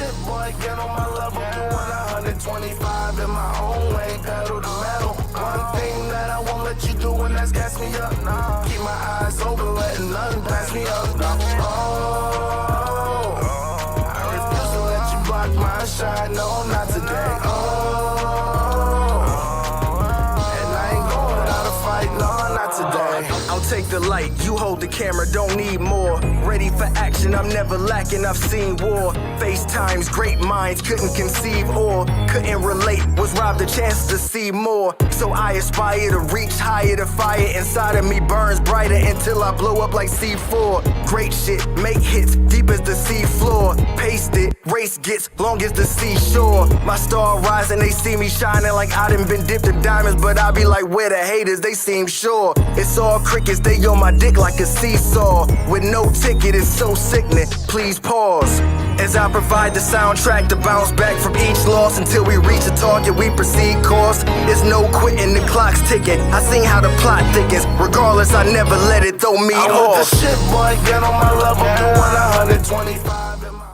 shit, boy, get on my level. Doing 125 in my own way, pedal to metal. One thing that I won't let you do, and that's gas me up. Keep my eyes open, letting nothing pass me up. Oh, I refuse to let you block my shot, no, not today. Oh, and I ain't going without a fight, no, not today. I'll take the light, you hold the camera, don't need more. Ready for action, I'm never lacking, I've seen war. FaceTimes, great minds couldn't conceive or couldn't relate, was robbed a chance to see more. So I aspire to reach higher, the fire inside of me burns brighter until I blow up like C4. Great shit, make hits deep as the sea floor. Paste it, race gets long as the seashore. My star rising, they see me shining like I done been dipped in diamonds, but I be like, where the haters, they seem sure. It's all crickets, they on my dick like a seesaw. With no ticket, it's so sickening, please pause. As I provide the soundtrack to bounce back from each loss until we reach a target, we proceed course. It's no quitting, the clock's ticking. I seen how the plot thickens. Regardless, I never let it throw me off. The shit, boy, get on my level. Doing 125 in my...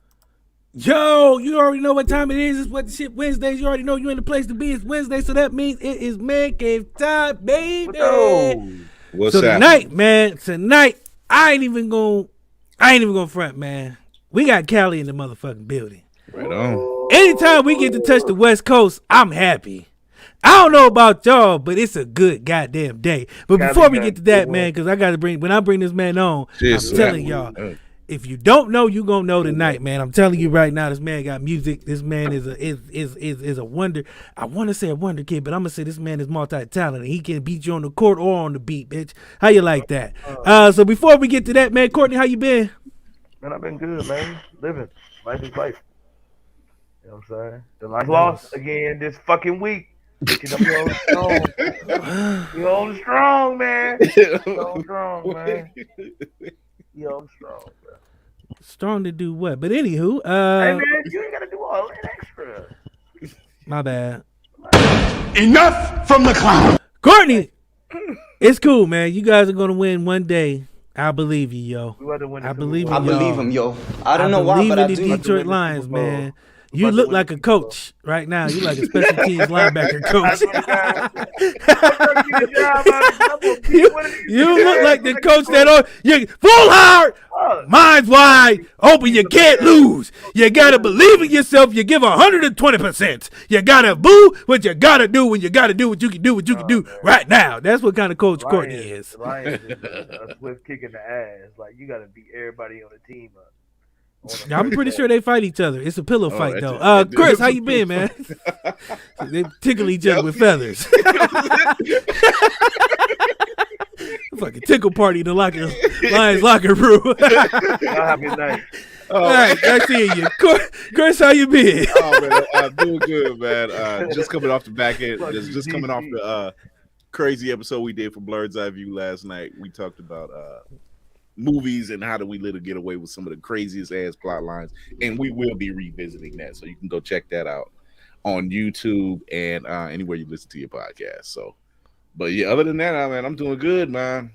Yo, you already know what time it is. It's What the Shit Wednesdays. You already know you're in the place to be. It's Wednesday, so that means it is man cave time, baby. What's so happening? tonight, I ain't even gonna front, man. We got Cali in the motherfucking building. Right on. Anytime we get to touch the West Coast, I'm happy. I don't know about y'all, but it's a good goddamn day. But before we get to that, man, because when I bring this man on, I'm telling y'all, if you don't know, you gonna know tonight, man. I'm telling you right now, this man got music. This man is a wonder. I want to say a wonder kid, but I'm gonna say this man is multi-talented. He can beat you on the court or on the beat, bitch. How you like that? So before we get to that, man, Courtney, how you been? Man, I've been good, man. Living. Life is life. You know what I'm saying? The life lost again this fucking week. But you know, we hold strong. We hold strong, man. We hold strong, man. We hold strong, bro. Strong to do what? But anywho, hey, man, you ain't got to do all that extra. My bad. Enough from the clown. Courtney, it's cool, man. You guys are going to win one day. I believe you, yo. I believe him, yo. I don't know why, but I do. I believe in the Detroit Lions, man. You look like a coach right now. You like a special teams linebacker coach. you look like the coach that you full hard, mind's wide, open. You can't lose. You gotta believe in yourself. You give 120%. You gotta boo what you gotta do when you gotta do what you can do. What you can do right now. That's what kind of coach Courtney is. Lions is a swift kick in the ass. Like you gotta beat everybody on the team up. I'm pretty sure they fight each other. It's a pillow fight, though. Chris, how you been, man? They tickle each other with feathers. Fucking tickle party in the Lions locker room. Have a good night. All right, nice seeing you. Chris, how you been? Oh, man, I'm doing good, man. Just coming off the back end. Just coming off the crazy episode we did for Blurred's Eye View last night. We talked about movies and how do we little get away with some of the craziest ass plot lines, and we will be revisiting that, so you can go check that out on YouTube and anywhere you listen to your podcast. So, but yeah, other than that, man, I'm doing good, man.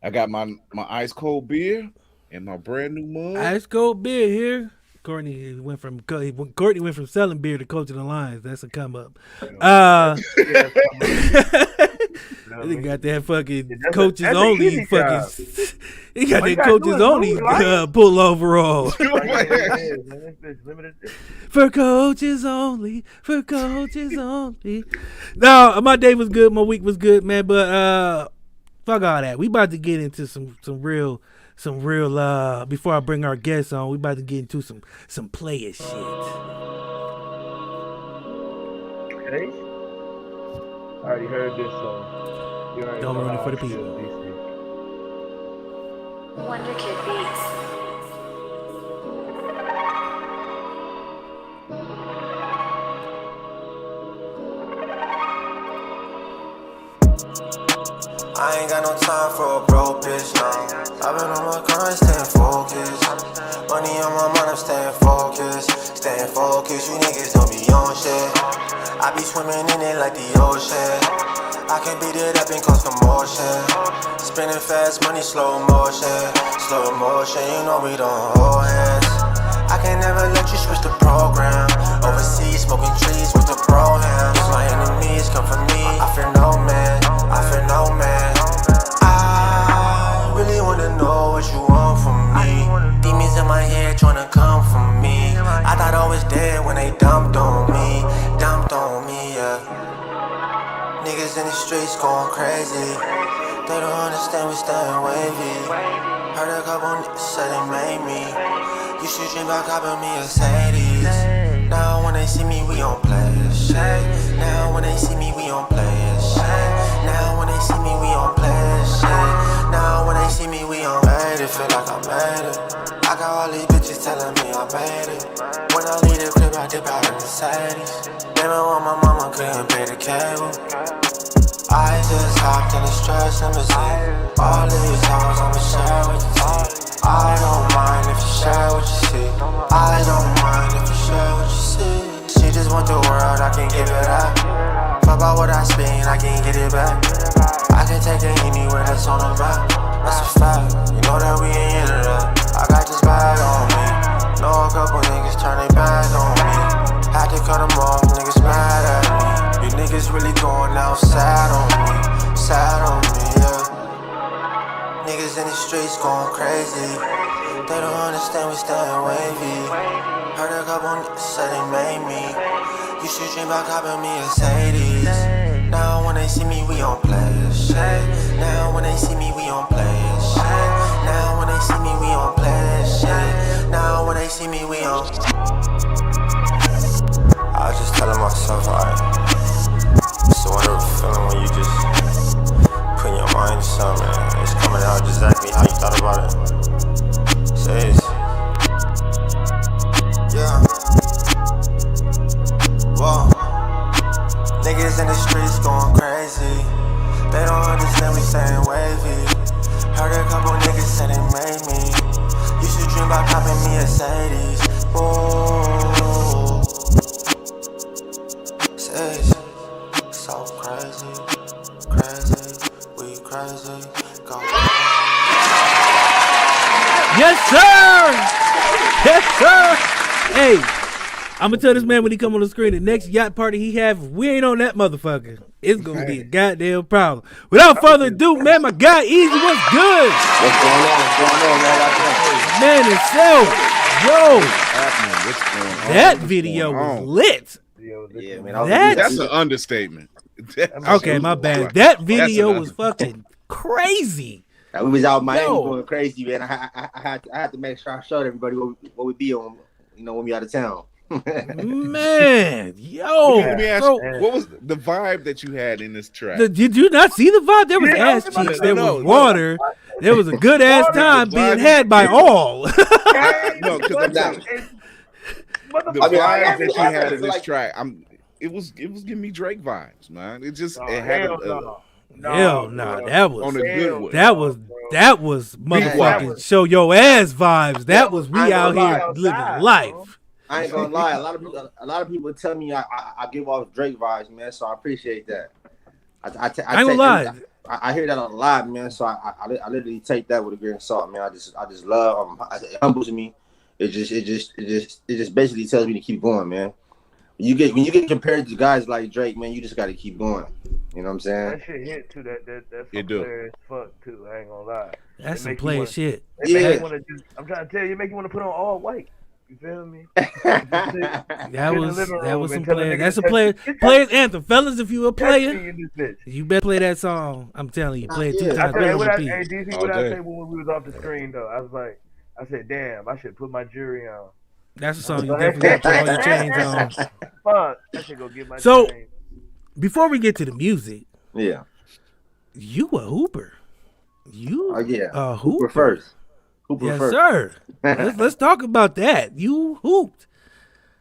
I got my ice cold beer and my brand new mug. Ice cold beer here. Courtney went from selling beer to coaching the Lions. That's a come up. They got that fucking coaches only fucking. He got that coaches only pull overall. For coaches only. For coaches only. No, my day was good. My week was good, man. But fuck all that. We about to get into some real. Before I bring our guests on, we about to get into some player shit. Okay. I already heard this song. Don't ruin it for the people. Wonder Kid Beats. I ain't got no time for a broke bitch, no. I've been on my grind, staying focused. Money on my mind, I'm staying focused. Staying focused, you niggas don't be on shit. I be swimming in it like the ocean. I can beat it up and cause commotion. Spinning fast, money, slow motion. Slow motion, you know we don't hold hands. I I can never let you switch the program. Overseas, smoking trees with the bro hands. My enemies come for me. I fear no man. I fear no man. I really wanna know what you want from me. Demons in my head tryna come for me. I thought I was dead when they dumped on me. Dumped on me, yeah. Niggas in the streets going crazy. They don't understand we staying wavy. Heard a couple niggas say they made me. Used to dream about copping me a Mercedes. Now when they see me, we don't play this shit. Now when they see me, we don't play this shit. Now when they see me, we don't play this shit. Now when they see me, we don't made it. Feel like I made it. I got all these bitches telling me I made it. When I leave the crib, I dip out in Mercedes. Remember when my mama couldn't pay the cable? I just hopped in the stretch limousine. All these hoes I'ma share with you. I don't mind if you share what you see. I don't mind if you share what you see. She just want the world, I can give it up. Fuck about what I spend, I can get it back. I can take it anywhere that's on the map. That's a fact, you know that we ain't into that. I got this bag on me. Know a couple niggas turn their back on me. Had to cut them off, niggas mad at me. You niggas really going out sad on me. Sad on me, yeah. Niggas in the streets going crazy. They don't understand we staying wavy. Heard a couple niggas say they made me. Used to dream about copping me a Mercedes. Now when they see me, we don't play this shit. Now when they see me, we don't play this shit. Now when they see me, we don't play this shit. Now when they see me, we don't. I was just telling myself, alright. It's a wonderful feeling when you just put your mind to something and it's coming out exactly how you thought about it. Says, yeah. Whoa. Niggas in the streets going crazy. They don't understand we staying wavy. Heard a couple niggas say they made me. Used to dream about copping me a Mercedes. Ooh. Says, so crazy, crazy, we crazy, go. Yes, sir. Yes, sir. Hey, I'm gonna tell this man when he come on the screen, the next yacht party he have, if we ain't on that motherfucker, it's gonna be a goddamn problem. Without further ado, man, my guy Easy, what's good? What's going on? What's going on, man? Man himself, yo, What's going on? that video was lit. Yeah, man. That's an understatement. Okay, my bad. That video was fucking crazy. We was out in Miami going crazy, man. I had to make sure I showed everybody what we be on, when we out of town. Man, yo. Let me ask you, what was the vibe that you had in this track? Did you not see the vibe? There was ass cheeks, there was water. There was a good ass time being had by all. No, because the vibe that you had in this track, it was giving me Drake vibes, man. It just it had Hell no, that was on a good one. That was motherfucking show your ass vibes. That was we out here living life. I ain't gonna lie, a lot of people tell me I give off Drake vibes, man. So I appreciate that. I ain't gonna lie. I hear that a lot, man. So I literally take that with a grain of salt, man. I just love. It humbles me. It just basically tells me to keep going, man. When you get compared to guys like Drake, man, you just got to keep going. You know what I'm saying? That shit hit too. That's some do. player as fuck too. I ain't gonna lie. That's some player shit. Yeah. I'm trying to tell you, it make you want to put on all white. You feel me? That was some player. That's a player's anthem, fellas. If you a player, you better play that song. I'm telling you, play it 2 times. Hey, DC, what I say when we was off the screen though? I said, damn, I should put my jury on. That's a song you definitely got to put all your chains on. Fuck, I should go get my chains. Before we get to the music, yeah, you a hooper. You a hooper first. Yes, sir. Let's talk about that. You hooped.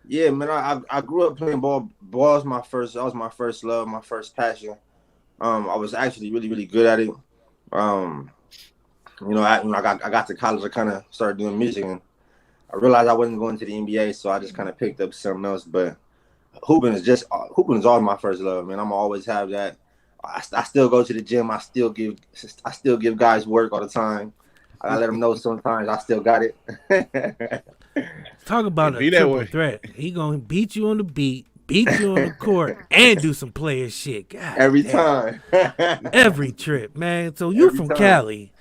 Yeah, man. I grew up playing ball. Ball was my first. That was my first love, my first passion. I was actually really, really good at it. I got to college. I kind of started doing music, and I realized I wasn't going to the NBA, so I just kind of picked up something else. But hooping is all my first love, man. I'm always have that. I still go to the gym. I still give guys work all the time. I let them know sometimes I still got it. Talk about a triple threat. He gonna beat you on the beat, beat you on the court, and do some player shit. God Every damn. time. Every trip, man. So you from Cali.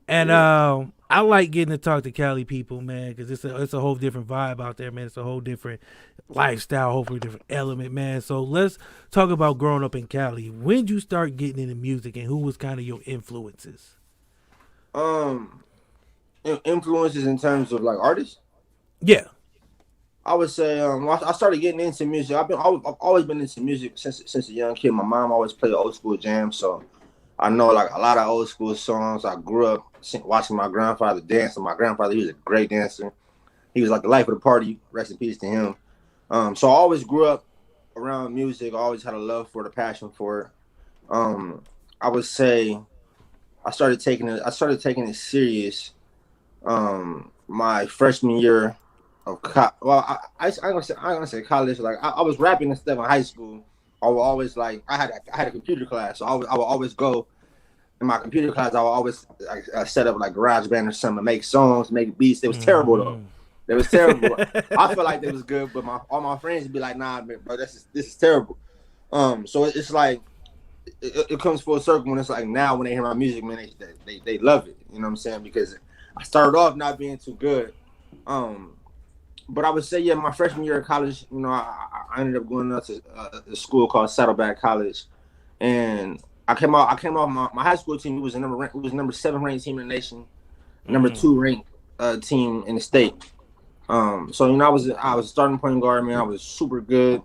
And I like getting to talk to Cali people, man, because it's a whole different vibe out there, man. It's a whole different lifestyle, hopefully different element, man. So let's talk about growing up in Cali. When did you start getting into music, and who was kind of your influences? Influences in terms of like artists. Yeah, I would say I started getting into music. I've always been into music since a young kid. My mom always played old school jams, so I know like a lot of old school songs. I grew up watching my grandfather dance. And my grandfather, he was a great dancer. He was like the life of the party. Rest in peace to him. So I always grew up around music. I always had a love for it, a passion for it. I would say I started taking it serious my freshman year of I'm gonna say college. Like I was rapping and stuff in high school. I would always like I had a computer class, so I would always go in my computer class. I would always set up like GarageBand or something, make songs, make beats. They was terrible though. They was terrible. I felt like they was good, but all my friends would be like, "Nah, bro, this is terrible." So it's like it comes full circle when it's like now when they hear my music, man, they love it. You know what I'm saying? Because I started off not being too good. But I would say, yeah, my freshman year of college, you know, I ended up going up to a school called Saddleback College, and I came off my high school team. It was number 7 ranked team in the nation, number 2 ranked team in the state. So you know, I was starting point guard, man. I was super good.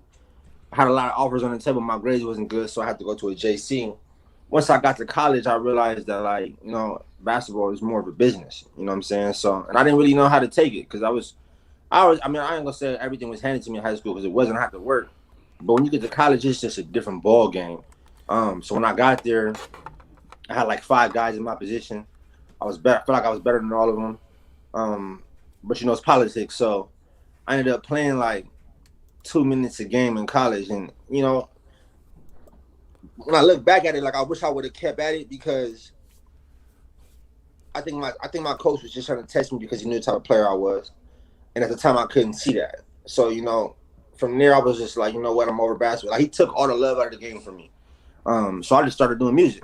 I had a lot of offers on the table. My grades wasn't good, so I had to go to a JC. Once I got to college, I realized that like, you know, basketball is more of a business. You know what I'm saying? So, and I didn't really know how to take it because I ain't gonna say everything was handed to me in high school because it wasn't. I had to work. But when you get to college, it's just a different ball game. So when I got there, I had like 5 guys in my position. I felt like I was better than all of them. But you know, it's politics. So I ended up playing like 2 minutes a game in college. And, you know, when I look back at it, like I wish I would have kept at it because I think my coach was just trying to test me because he knew the type of player I was. And at the time, I couldn't see that. So, you know, from there, I was just like, you know what, I'm over basketball. Like, he took all the love out of the game from me. So I just started doing music.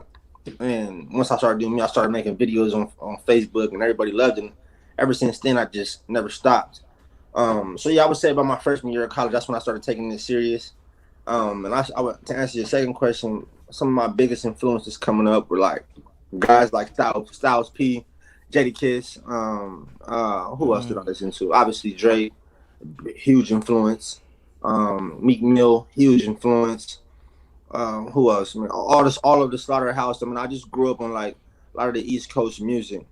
And once I started doing music, I started making videos on Facebook, and everybody loved it. Ever since then, I just never stopped. So, yeah, I would say about my freshman year of college, that's when I started taking it serious. And I would, to answer your second question, some of my biggest influences coming up were, like, guys like Styles P, Jadakiss, who else did I listen to? Obviously Drake, huge influence. Meek Mill, huge influence. Who else? I mean, all of the Slaughterhouse. I mean, I just grew up on like a lot of the East Coast music.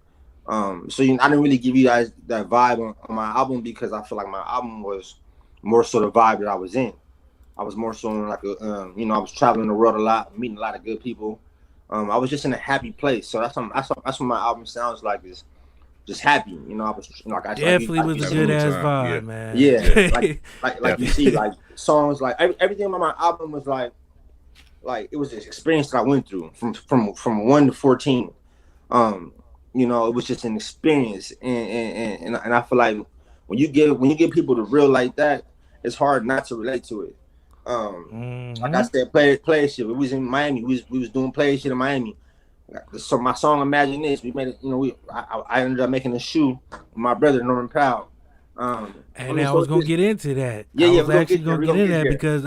So I didn't really give you guys that vibe on my album because I feel like my album was more so the vibe that I was in. I was more so in like I was traveling the world a lot, meeting a lot of good people. I was just in a happy place, so that's what my album sounds like, is just happy. You know, I was like I definitely was a good ass vibe, man. Yeah, like you see, like songs, like everything on my album was like it was this experience that I went through from 1 to 14. You know, it was just an experience, and I feel like when you give people the real like that, it's hard not to relate to it. Like I said, play shit. We was in Miami. We was doing play shit in Miami. So my song "Imagine This," we made it. You know, I ended up making a shoe with my brother Norman Powell. And I was gonna get into that. Yeah, I was actually gonna get into that because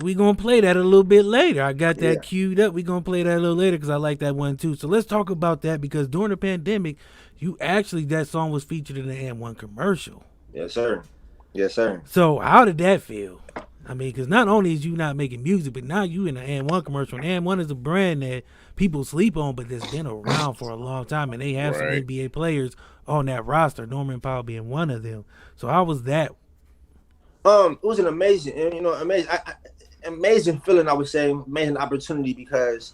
we gonna play that a little bit later. I got that queued up. We gonna play that a little later because I like that one too. So let's talk about that because during the pandemic, that song was featured in the M1 commercial. Yes, sir. Yes, sir. So how did that feel? I mean, because not only is you not making music, but now you in the M1 commercial. And M1 is a brand that people sleep on, but that's been around for a long time, and they have some NBA players on that roster. Norman Powell being one of them. So how was that? It was an amazing feeling. I would say amazing opportunity because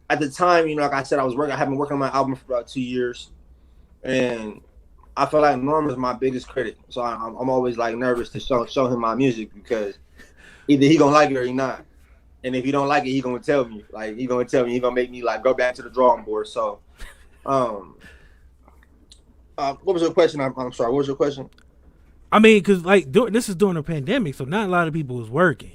at the time, you know, like I said, I had been working on my album for about 2 years, and I feel like Norm is my biggest critic, so I'm always like nervous to show him my music because either he gonna like it or he not, and if he don't like it, he gonna tell me. Like he gonna make me like go back to the drawing board. So, What was your question? I'm sorry. What was your question? I mean, because like this is during a pandemic, so not a lot of people was working.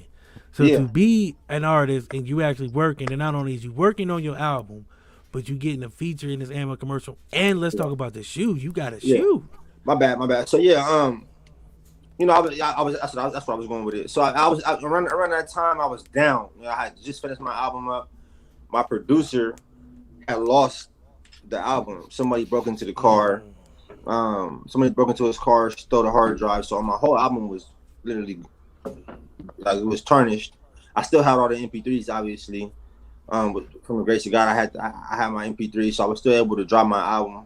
So Yeah. to be an artist and you actually working, and not only is you working on your album, but you getting a feature in this Ammo commercial, and let's talk about the shoes. You got a Yeah. shoe. My bad. So yeah, that's where I was going with it. So around that time I was down. You know, I had just finished my album up. My producer had lost the album. Somebody broke into the car. Somebody broke into his car, stole the hard drive. So my whole album was literally like it was tarnished. I still had all the MP3s, obviously. From the grace of God, I had my MP3, so I was still able to drop my album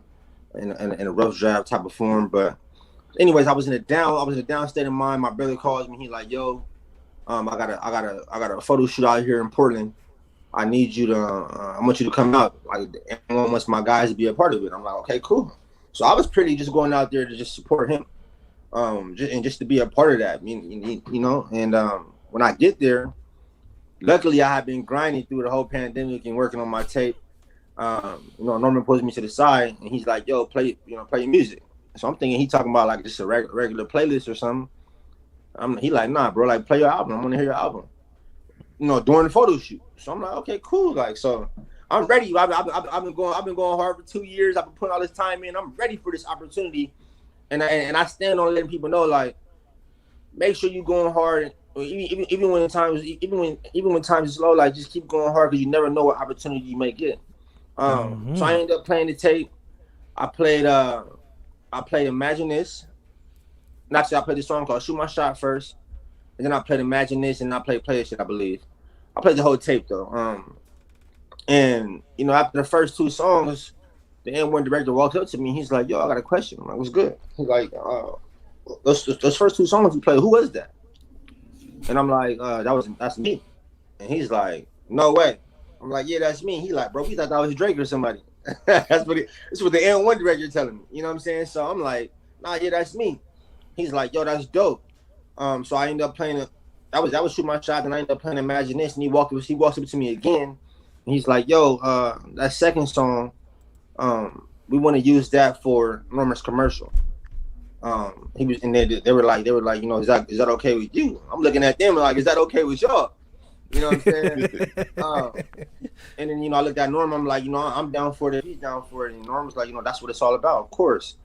in a rough draft type of form. But anyways, I was in a down state of mind. My brother calls me. He's like, "Yo, I got a photo shoot out here in Portland. I need you to, I want you to come out. Like, everyone wants my guys to be a part of it." I'm like, "Okay, cool." So I was pretty just going out there to just support him, just to be a part of that. You know. And when I get there, luckily I had been grinding through the whole pandemic and working on my tape. Norman pulls me to the side and he's like, "Yo, play your music." So I'm thinking he talking about like just a regular playlist or something. He like, "Nah, bro, like play your album. I want to hear your album." During the photo shoot. So I'm like, "Okay, cool." Like, so I'm ready. I've been going hard for 2 years. I've been putting all this time in. I'm ready for this opportunity, and I stand on letting people know, like, make sure you going hard. Even when times is low, like just keep going hard because you never know what opportunity you may get. So I ended up playing the tape. I played Imagine This. Actually, I played this song called Shoot My Shot first, and then I played Imagine This, and I played Play It Shit, I believe. I played the whole tape though. And after the first 2 songs, the N1 director walked up to me. He's like, "Yo, I got a question." I'm like, "What's good?" He's like, those first 2 songs you played, who was that?" And I'm like, that's me. And he's like, "No way." I'm like, "Yeah, that's me." He like, "Bro, we thought that was Drake or somebody." That's what the N1 director telling me. You know what I'm saying? So I'm like, "Nah, yeah, that's me." He's like, "Yo, that's dope." So I ended up playing it. That was Shoot My Shot, and I ended up playing Imagine This. And he walks up to me again, and he's like, "Yo, that second song, we want to use that for Norman's commercial." He was, and they were like, "Is that okay with you?" I'm looking at them like, "Is that okay with y'all?" You know what I'm saying? And then I looked at Norm. I'm like, I'm down for it. He's down for it. And Norm's like, that's what it's all about, of course.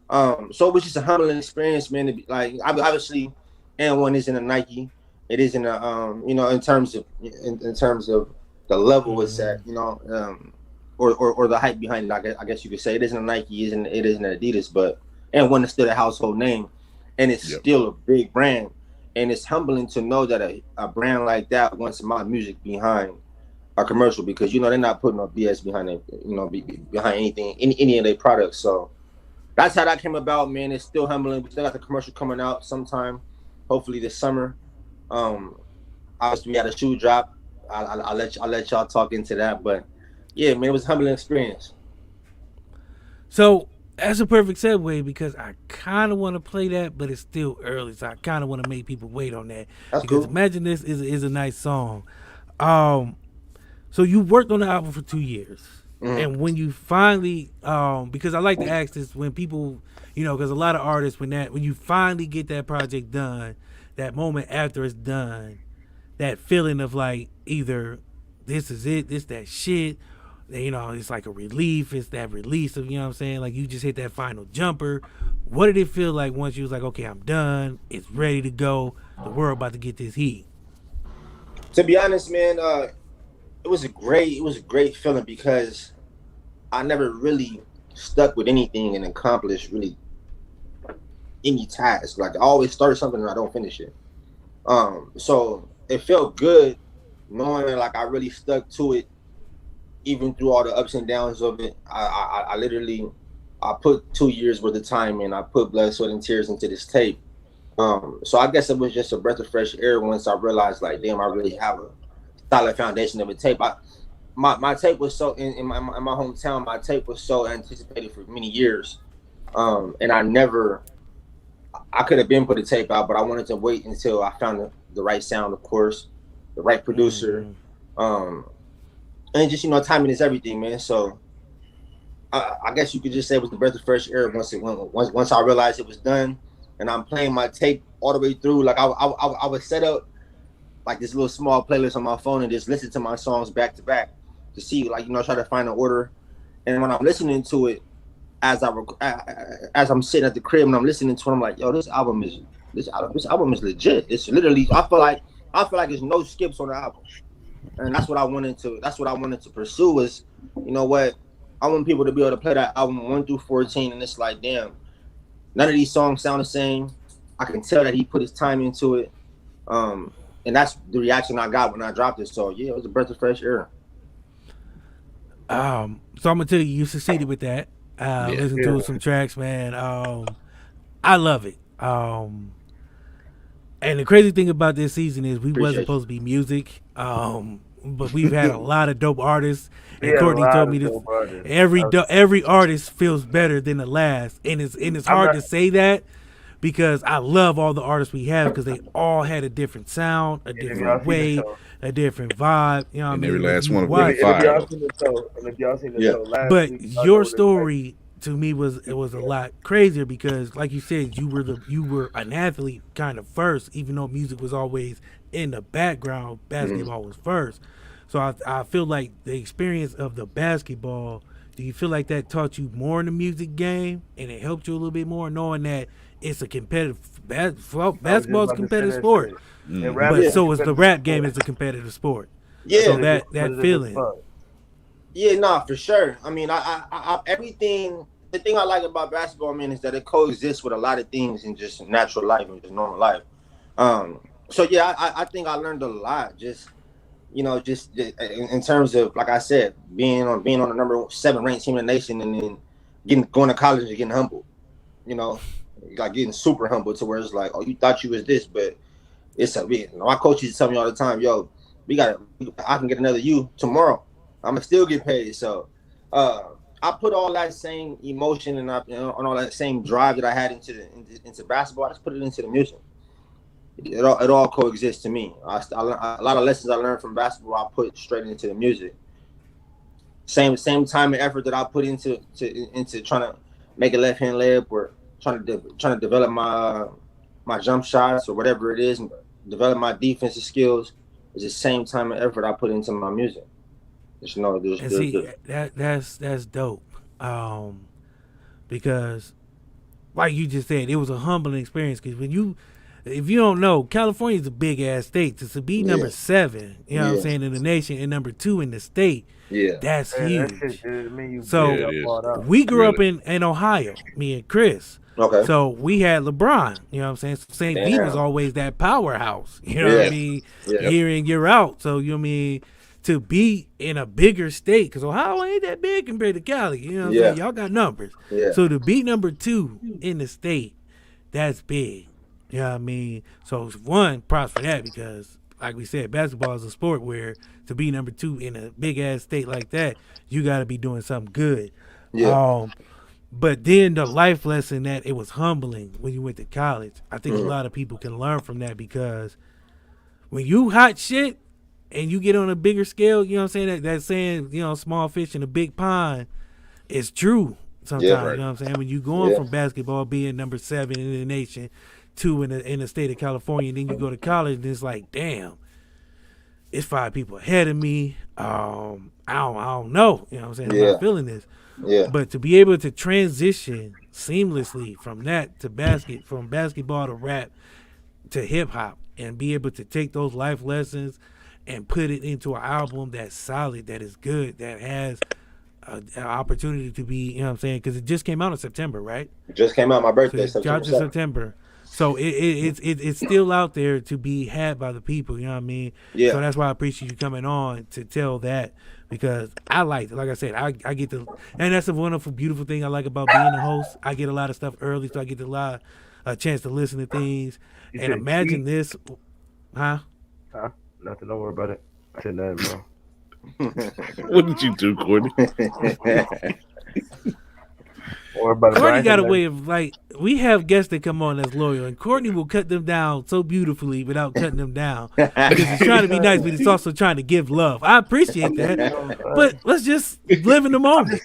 So it was just a humbling experience, man. To be, like, obviously, N1 isn't a Nike. It isn't a in terms of the level it's at, or the hype behind it. I guess you could say it isn't a Nike, it isn't an Adidas, but N1 is still a household name, and it's still a big brand. And it's humbling to know that a brand like that wants my music behind a commercial, because they're not putting no BS behind it, behind anything, any of their products. So that's how that came about, man. It's still humbling. We still got the commercial coming out sometime, hopefully this summer. Obviously we had a shoe drop. I'll let y'all talk into that, but yeah, man, it was a humbling experience. So that's a perfect segue, because I kind of want to play that, but it's still early, so I kind of want to make people wait on that. That's because cool. Imagine This is a nice song. So you worked on the album for 2 years, and when you finally, because I like to ask this when people, because a lot of artists, when you finally get that project done, that moment after it's done, that feeling of like either this is it, this that shit. It's like a relief. It's that release of, what I'm saying? Like, you just hit that final jumper. What did it feel like once you was like, okay, I'm done. It's ready to go. The world about to get this heat. To be honest, man, it was a great feeling, because I never really stuck with anything and accomplished really any task. Like, I always start something and I don't finish it. So it felt good knowing that, like, I really stuck to it. Even through all the ups and downs of it, I literally put 2 years worth of time in. I put blood, sweat, and tears into this tape. So I guess it was just a breath of fresh air once I realized, like, damn, I really have a solid foundation of a tape. My tape was so in my hometown. My tape was so anticipated for many years, and I could have been put a tape out, but I wanted to wait until I found the right sound, of course, the right producer. And just, timing is everything, man. So I guess you could just say it was the breath of fresh air once I realized it was done, and I'm playing my tape all the way through. Like I would set up like this little small playlist on my phone and just listen to my songs back to back to see, like, try to find an order. And when I'm listening to it, as I'm sitting at the crib and I'm listening to it, I'm like, yo, this album is legit. It's literally, I feel like there's no skips on the album, and that's what I wanted to pursue. Is, you know what, I want people to be able to play that album 1 through 14, and it's like, damn, none of these songs sound the same. I can tell that he put his time into it, and that's the reaction I got when I dropped it. So yeah, it was a breath of fresh air. So I'm gonna tell you succeeded with that. Listen to some tracks, man. I love it. And the crazy thing about this season is we wasn't supposed to be music. But we've had a lot of dope artists. And Courtney told me this. Every artist feels better than the last, and it's hard to say that because I love all the artists we have because they all had a different sound, a different way, a different vibe. You know what I mean? Every last one of them fire. But your story to me was a lot crazier because, like you said, you were an athlete kind of first, even though music was always in the background. Basketball was first. So I feel like the experience of the basketball, do you feel like that taught you more in the music game and it helped you a little bit more knowing that it's a competitive basketball is a competitive sport, but so is the rap game is a competitive sport. Yeah, so that feeling. Yeah, nah, for sure. I mean, I everything. The thing I like about basketball, man, is that it coexists with a lot of things in just natural life and just normal life. So yeah, I think I learned a lot. Just in terms of, like I said, being on the number 7 ranked team in the nation, and then going to college and getting humbled. Like getting super humble to where it's like, oh, you thought you was this, but it's my coach used to tell me all the time, yo, I can get another you tomorrow. I'm gonna still get paid. So I put all that same emotion and all that same drive that I had into basketball. I just put it into the music. It all coexists to me. A lot of lessons I learned from basketball I put straight into the music. Same time and effort that I put into trying to make a left hand layup or trying to develop my jump shots or whatever it is, and develop my defensive skills is the same time and effort I put into my music. That's dope. Because like you just said, it was a humbling experience because if you don't know, California is a big ass state. To be number 7, you know what I'm saying, in the nation, and number 2 in the state, that's huge. We grew up in Ohio, me and Chris. Okay. So we had LeBron, you know what I'm saying? St. V was always that powerhouse, you know what I mean? Year in, year out. So, you know what I mean? To be in a bigger state, because Ohio ain't that big compared to Cali, you know what I'm saying? Y'all got numbers. So to be number 2 in the state, that's big. You know what I mean? So, one, props for that because, like we said, basketball is a sport where to be number 2 in a big-ass state like that, you got to be doing something good. But then the life lesson that it was humbling when you went to college, I think a lot of people can learn from that because when you hot shit and you get on a bigger scale, you know what I'm saying? That saying, small fish in a big pond, it's true sometimes, you know what I'm saying? When you going from basketball being number 7 in the nation, 2 in the state of California, and then you go to college and it's like, damn, it's 5 people ahead of me. I don't know. You know what I'm saying? I'm not feeling this. But to be able to transition seamlessly from that to from basketball to rap to hip hop, and be able to take those life lessons and put it into an album that's solid, that is good, that has an opportunity to be, you know what I'm saying? Because it just came out in September, right? It just came out my birthday. So it dropped in September. So it's still out there to be had by the people, you know what I mean? Yeah. So that's why I appreciate you coming on to tell that, because I like I said, I get to, and that's a wonderful, beautiful thing I like about being a host. I get a lot of stuff early, so I get a chance to listen to things. And imagine this, Nothing, don't worry about it. I said nothing, bro. What did you do, Courtney? Courtney got a way of like we have guests that come on that's loyal, and Courtney will cut them down so beautifully without cutting them down because he's trying to be nice, but he's also trying to give love. I appreciate that, but let's just live in the moment.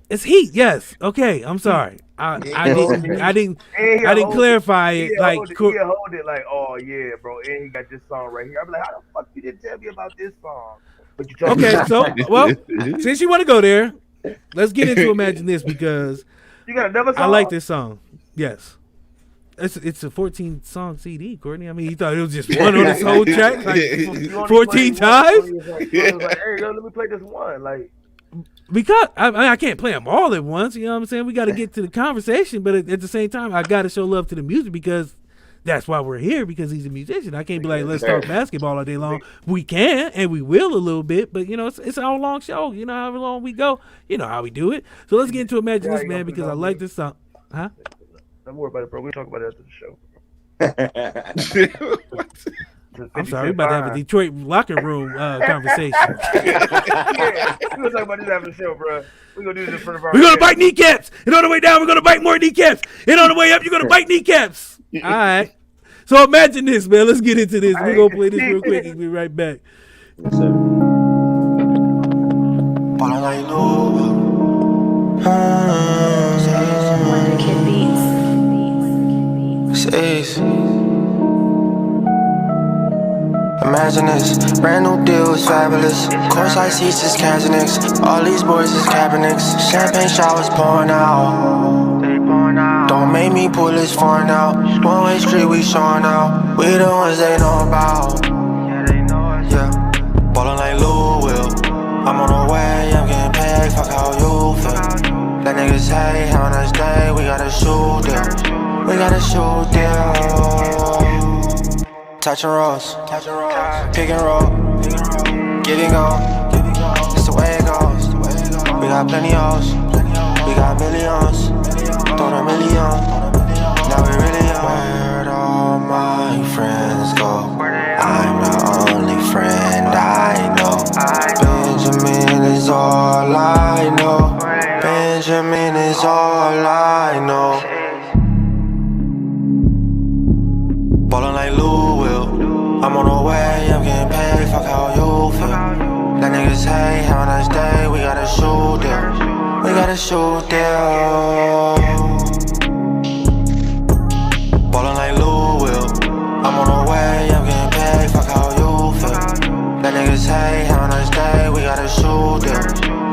It's heat, yes. Okay, I'm sorry. I didn't clarify it. Like he'll hold it like, oh yeah, bro, and he got this song right here. I'm like, how the fuck you didn't tell me about this song? But you told me. So well, since you want to go there, let's get into Imagine This because you got another song? I like this song. Yes. It's a 14-song CD, Courtney. I mean, he thought it was just one on this whole track, like 14 times. Like, hey, yo, let me play this one, like. Because I can't play them all at once. You know what I'm saying? We got to get to the conversation, but at the same time, I got to show love to the music because that's why we're here. Because he's a musician. I can't be like, let's talk basketball all day long. We can and we will a little bit, but you know, it's a whole long show. You know, however long we go, you know how we do it. So let's get into Imagine This, man, because I like this song. Huh? Don't worry about it, bro. We'll talk about it after the show. I'm sorry, we're about to have a Detroit locker room conversation. Yeah, we're going to talk about this after the show, bro. We're going to do this in front of our... We're going to bite kneecaps. And on the way down, we're going to bite more kneecaps. And on the way up, you're going to bite kneecaps. All right. So imagine this, man. Let's get into this. We're going to play this real quick and be right back. Yes, sir. Wonder Kid Beats. Says, imagine this, brand new deal is fabulous. Courtside seats is Kazanicks, all these boys is Kaepernicks. Champagne showers pouring out. Don't make me pull this foreign out. One-way street we showing out. We the ones they know about. Yeah, ballin' like Lou Will. I'm on the way, I'm getting paid. Fuck how you feel. Let niggas say, have a nice day. We gotta shoot deal. We gotta shoot deal. Touch and rolls, pick and roll, give and go. It's the way it goes. We got plenty of we got millions. Throw a million. Now we really young. Where'd all my friends go? I'm the only friend I know. Benjamin is all I know. Benjamin is all I know. Ballin' like Lou Will. I'm on the way, I'm getting paid. Fuck how you feel. Let niggas say, have a nice day. We gotta shoot deal. We gotta shoot deal. Ballin' like Lou Will. I'm on the way, I'm getting paid. Fuck how you feel. Let niggas say, have a nice day. We gotta shoot deal.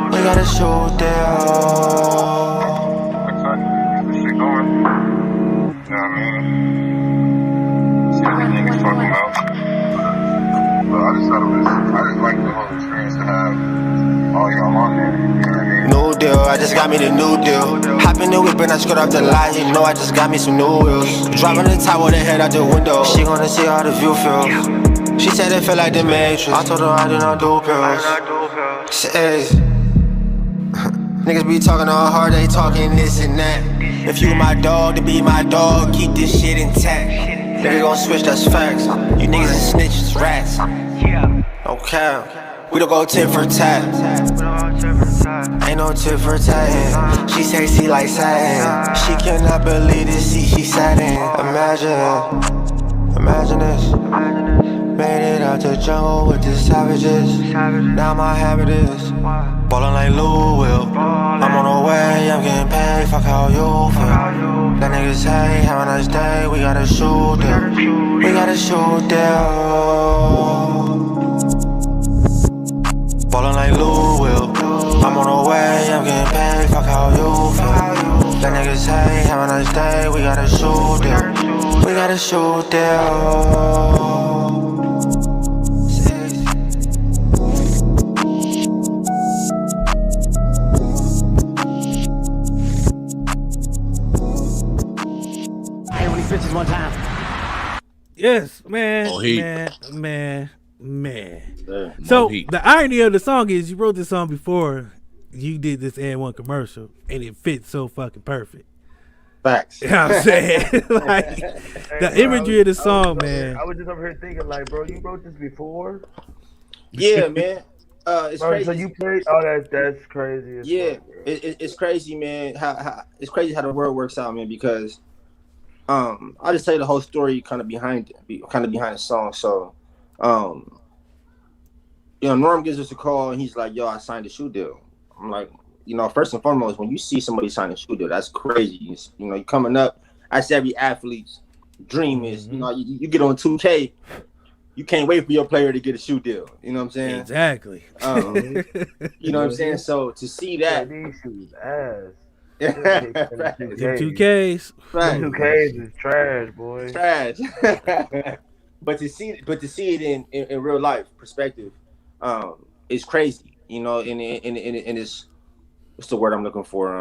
We gotta shoot deal. I just like the whole experience to have all y'all on there. You know what I mean? New deal, I just got me the new deal. Hop in the whip and I skirt off the light. You know I just got me some new wheels. Driving the top with her head out the window. She gonna see how the view feels. She said it feel like the Matrix. I told her I do not do pills. Says niggas be talking all hard, they talking this and that. If you my dog, to be my dog, keep this shit intact. Nigga gon' switch, that's facts. You niggas is snitches, rats. Okay, we don't go tit for tat. Ain't no tit for tat. She sexy like satin. She cannot believe this seat she sat in. Imagine this. Made it out the jungle with the savages. Now my habit is ballin' like Lou Will. I'm on the way, I'm getting paid. Fuck how you feel. Let niggas say, have a nice day. We gotta shoot deal. We gotta shoot deal. Ballin' like Lou Will. I'm on the way, I'm getting paid. Fuck how you feel. Let niggas say, have a nice day. We gotta shoot deal. We gotta shoot deal. One time. Yes, man. Oh, heat. Man. So the irony of the song is you wrote this song before you did this N1 commercial, and it fits so fucking perfect. Facts. You know what I'm saying? Like the imagery of the song, man. I was just over here thinking, like, bro, you wrote this before? Yeah, man. it's Oh, so crazy. you played? Oh, that's crazy as Yeah, fuck, bro. it's crazy, man. How it's crazy how the world works out, man. Because I'll just tell you the whole story kind of behind the song. So, um, Norm gives us a call and he's like, "Yo, I signed a shoe deal." I'm like, first and foremost, when you see somebody sign a shoe deal, that's crazy. You're coming up. That's every athlete's dream is, you get on 2K, you can't wait for your player to get a shoe deal. You know what I'm saying? Exactly. You know what I'm saying? So to see Yeah, that, these shoes ass. Them 2Ks. right, 2Ks is trash, boy. trash. but to see it in real life perspective, it's crazy. And it's what's the word I'm looking for?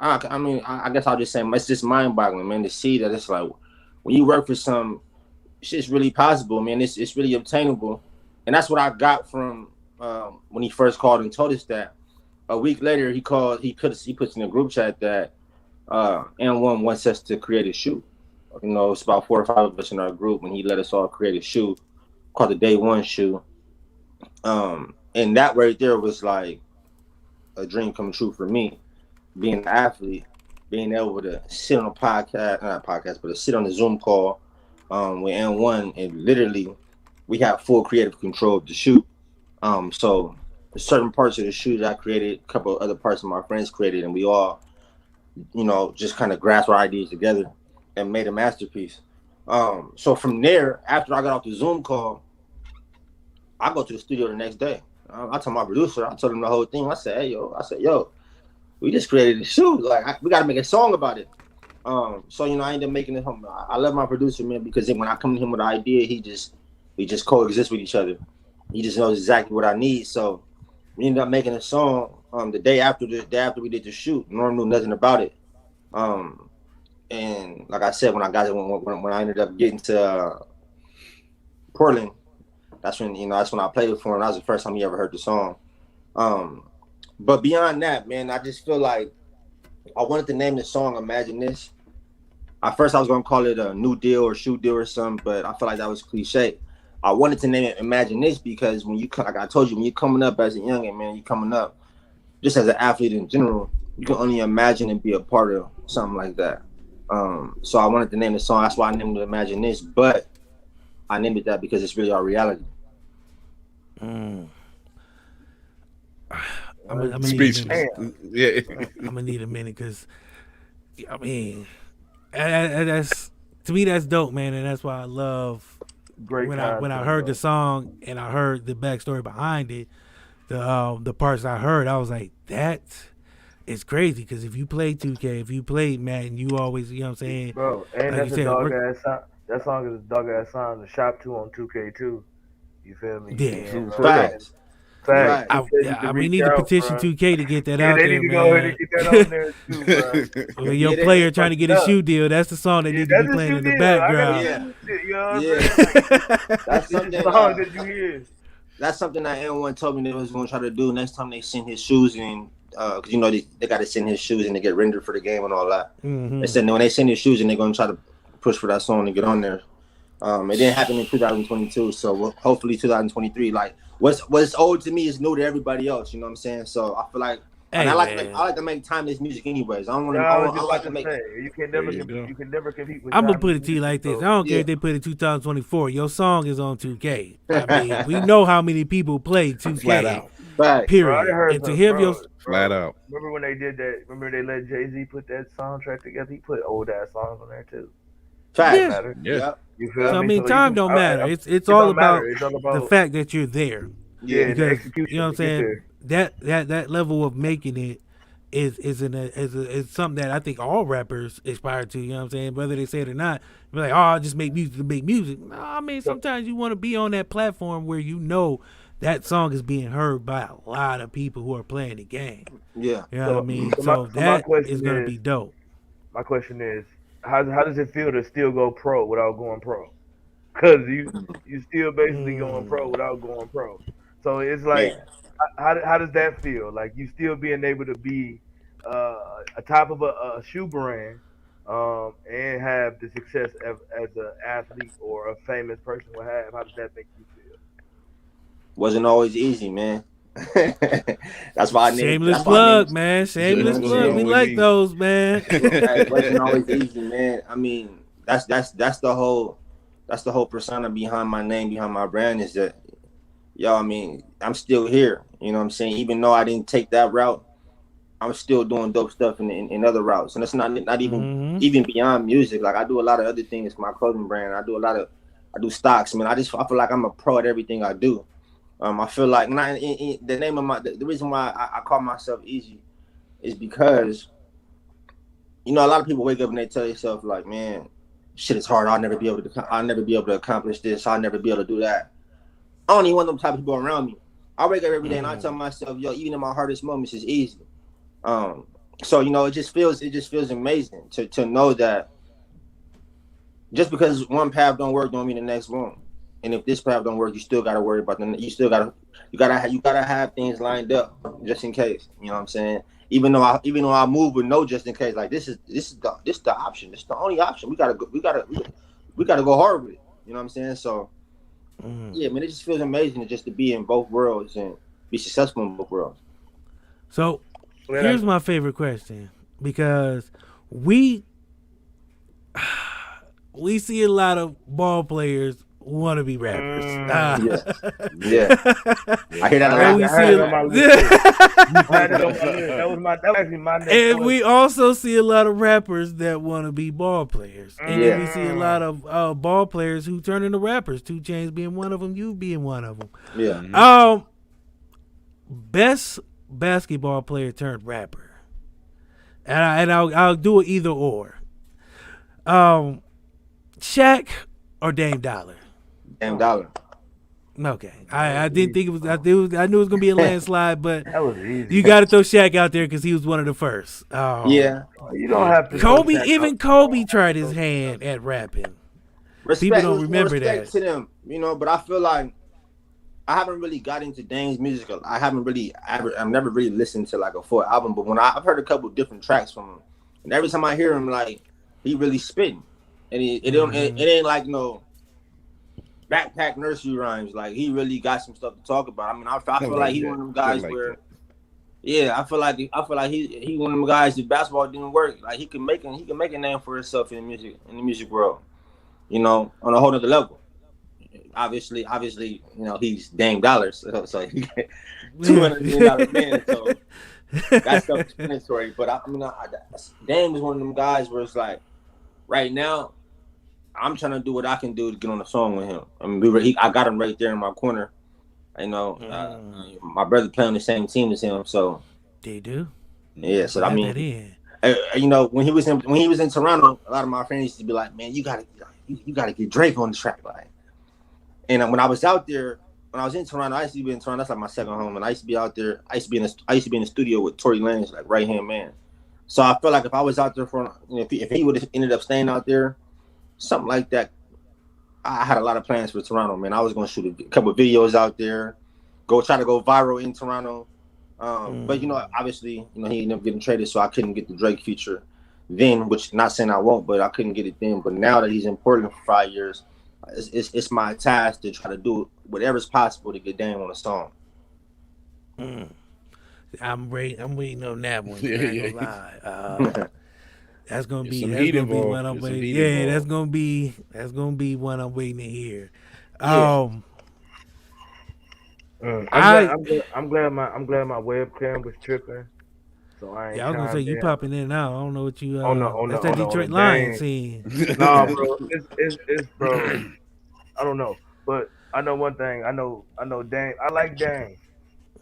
I guess I'll just say it's just mind boggling, man, to see that it's like when you work for some shit's really possible, man. It's really obtainable, and that's what I got from when he first called and told us that. A week later, he called. He puts in a group chat that N1 wants us to create a shoe. It's about 4 or 5 of us in our group, and he let us all create a shoe called the Day One shoe. And that right there was like a dream come true for me, being an athlete, being able to sit on a podcast, not a podcast, but to sit on a Zoom call with N1, and literally we have full creative control of the shoe. So certain parts of the shoe that I created, a couple of other parts of my friends created, and we all, just kind of grasped our ideas together and made a masterpiece. So from there, after I got off the Zoom call, I go to the studio the next day. I told my producer, I told him the whole thing. I said, "Hey, yo, we just created a shoe. Like, we got to make a song about it." So I ended up making it. I love my producer, man, because when I come to him with an idea, we just coexist with each other. He just knows exactly what I need. So we ended up making a song. The day after we did the shoot, Norm knew nothing about it. And like I said, when I ended up getting to Portland, that's when I played it for him. That was the first time he ever heard the song. But beyond that, man, I just feel like I wanted to name the song "Imagine This." At first, I was gonna call it a New Deal or Shoe Deal or something, but I feel like that was cliche. I wanted to name it "Imagine This" because like I told you, when you're coming up as a youngin', man, you're coming up just as an athlete in general, you can only imagine and be a part of something like that. So I wanted to name the song. That's why I named it "Imagine This," but I named it that because it's really our reality. I'm gonna Speechless. Yeah. I'm gonna need a minute because, I mean, that's to me that's dope, man, and that's why I love when I heard the song and I heard the backstory behind it, the parts I heard, I was like, that is crazy. Because if you play 2K, if you play Madden, you always, you know what I'm saying, Bro, and like that's you a said, dog ass song. That song is a dog ass song. The shop 2 on 2K too. You feel me? Yeah. And, Facts. Facts. We need to petition 2K to get that out they there, need to man. go ahead and get that on there too, bro. When your player trying to get a shoe deal, that's the song they need to be playing in the background. You know what I'm saying? That's something song that you hear. That's something that N1 told me they was going to try to do next time they send his shoes in, because they got to send his shoes and they get rendered for the game and all that. Mm-hmm. They said when they send his shoes in, they're going to try to push for that song to get on there. It didn't happen in 2022, so hopefully 2023. Like what's old to me is new to everybody else. You know what I'm saying? So I feel like, and I like to make timeless music anyways. I don't want to. I like to make. You can never compete with. I'm gonna put it to you like this. I don't care if they put it 2024. Your song is on 2K. I mean, we know how many people play 2K. Flat out. Right. Period. Bro, and to hear your flat out. Remember when they did that? Remember they let Jay-Z put that soundtrack together? He put old ass songs on there too. Facts. Yeah. You feel so, me? I mean, time don't matter. It's all about the fact that you're there. Yeah, because, the execution. You know what I'm saying? That level of making it is something that I think all rappers aspire to. You know what I'm saying? Whether they say it or not, be like, oh, I just make music to make music. No, I mean, sometimes you want to be on that platform where you know that song is being heard by a lot of people who are playing the game. Yeah. You know what I mean? So that is going to be dope. My question is, how does it feel to still go pro without going pro? Because you still basically going pro without going pro. So it's like, how does that feel? Like you still being able to be a top of a shoe brand and have the success as an athlete or a famous person will have. How does that make you feel? wasn't always easy, man. That's why I named Shameless plug, man. Shameless plug. We like those, man. It wasn't always easy, man. I mean, that's the whole persona behind my name, behind my brand is that, yo, I mean, I'm still here. You know what I'm saying? Even though I didn't take that route, I'm still doing dope stuff in other routes. And it's not even beyond music. Like I do a lot of other things, my clothing brand. I do stocks, man. I feel like I'm a pro at everything I do. I feel like the name of the reason why I call myself Easy is because, you know, a lot of people wake up and they tell themselves like, man, shit is hard. I'll never be able to accomplish this. I'll never be able to do that. I don't even want them type of people around me. I wake up every day and I tell myself, yo, even in my hardest moments, it's easy. So, you know, it just feels amazing to know that just because one path don't work don't mean the next won't. And if this path don't work, you still gotta worry about them. You gotta have things lined up just in case. You know what I'm saying? Even though I move with no just in case, like this is the option. This is the only option. We gotta go hard with it. You know what I'm saying? So yeah, man, it just feels amazing just to be in both worlds and be successful in both worlds. So here's my favorite question, because we see a lot of ball players want to be rappers. Yeah. I hear that a lot. That was actually my next and we also see a lot of rappers that want to be ball players. And then we see a lot of ball players who turn into rappers. 2 Chainz being one of them, you being one of them. Yeah. Best basketball player turned rapper. And I'll do it either or. Shaq or Dame Dollar? Dame Dollar. Okay, I didn't think it was. I knew it was gonna be a landslide, but that was easy. You got to throw Shaq out there because he was one of the first. Yeah, you don't have to. Kobe tried his hand at rapping. People don't remember that. To them, you know, but I feel like I haven't really got into Dame's music. I've never really listened to like a full album, but when I've heard a couple different tracks from him, and every time I hear him, like he really spitting, and it ain't like no backpack nursery rhymes. Like he really got some stuff to talk about. I mean, I feel like he's one of them guys where, I feel like he one of them guys that basketball didn't work. Like he can make a name for himself in the music world, you know, on a whole other level. Obviously, you know, he's Dame Dollar, so he get $200 million man. So that's self-explanatory. But I mean, Dame is one of them guys where it's like, right now, I'm trying to do what I can do to get on a song with him. I mean, I got him right there in my corner. You know, my brother playing on the same team as him, so they do. Yeah, so I mean, you know, when he was in Toronto, a lot of my friends used to be like, "Man, you gotta get Drake on the track." Like, and when I was out there, when I was in Toronto, I used to be in Toronto. That's like my second home, and I used to be out there. I used to be in the studio with Tory Lanez, like right hand man. So I feel like if I was out there if he would have ended up staying out there, something like that, I had a lot of plans for Toronto, man. I was going to shoot a couple of videos out there, try to go viral in Toronto. But, you know, obviously, you know, he ended up getting traded, so I couldn't get the Drake feature then, which not saying I won't, but I couldn't get it then. But now that he's in Portland for 5 years, it's my task to try to do whatever's possible to get Dame on a song. I'm waiting on that one. That's gonna be one I'm waiting. Yeah, that's gonna be one I'm waiting to hear. I'm glad my webcam was tripping. So I was gonna say you popping in and out. I don't know what you. That's that Detroit Lions scene. No, bro, it's bro. I don't know, but I know one thing. I know Dame. I like Dame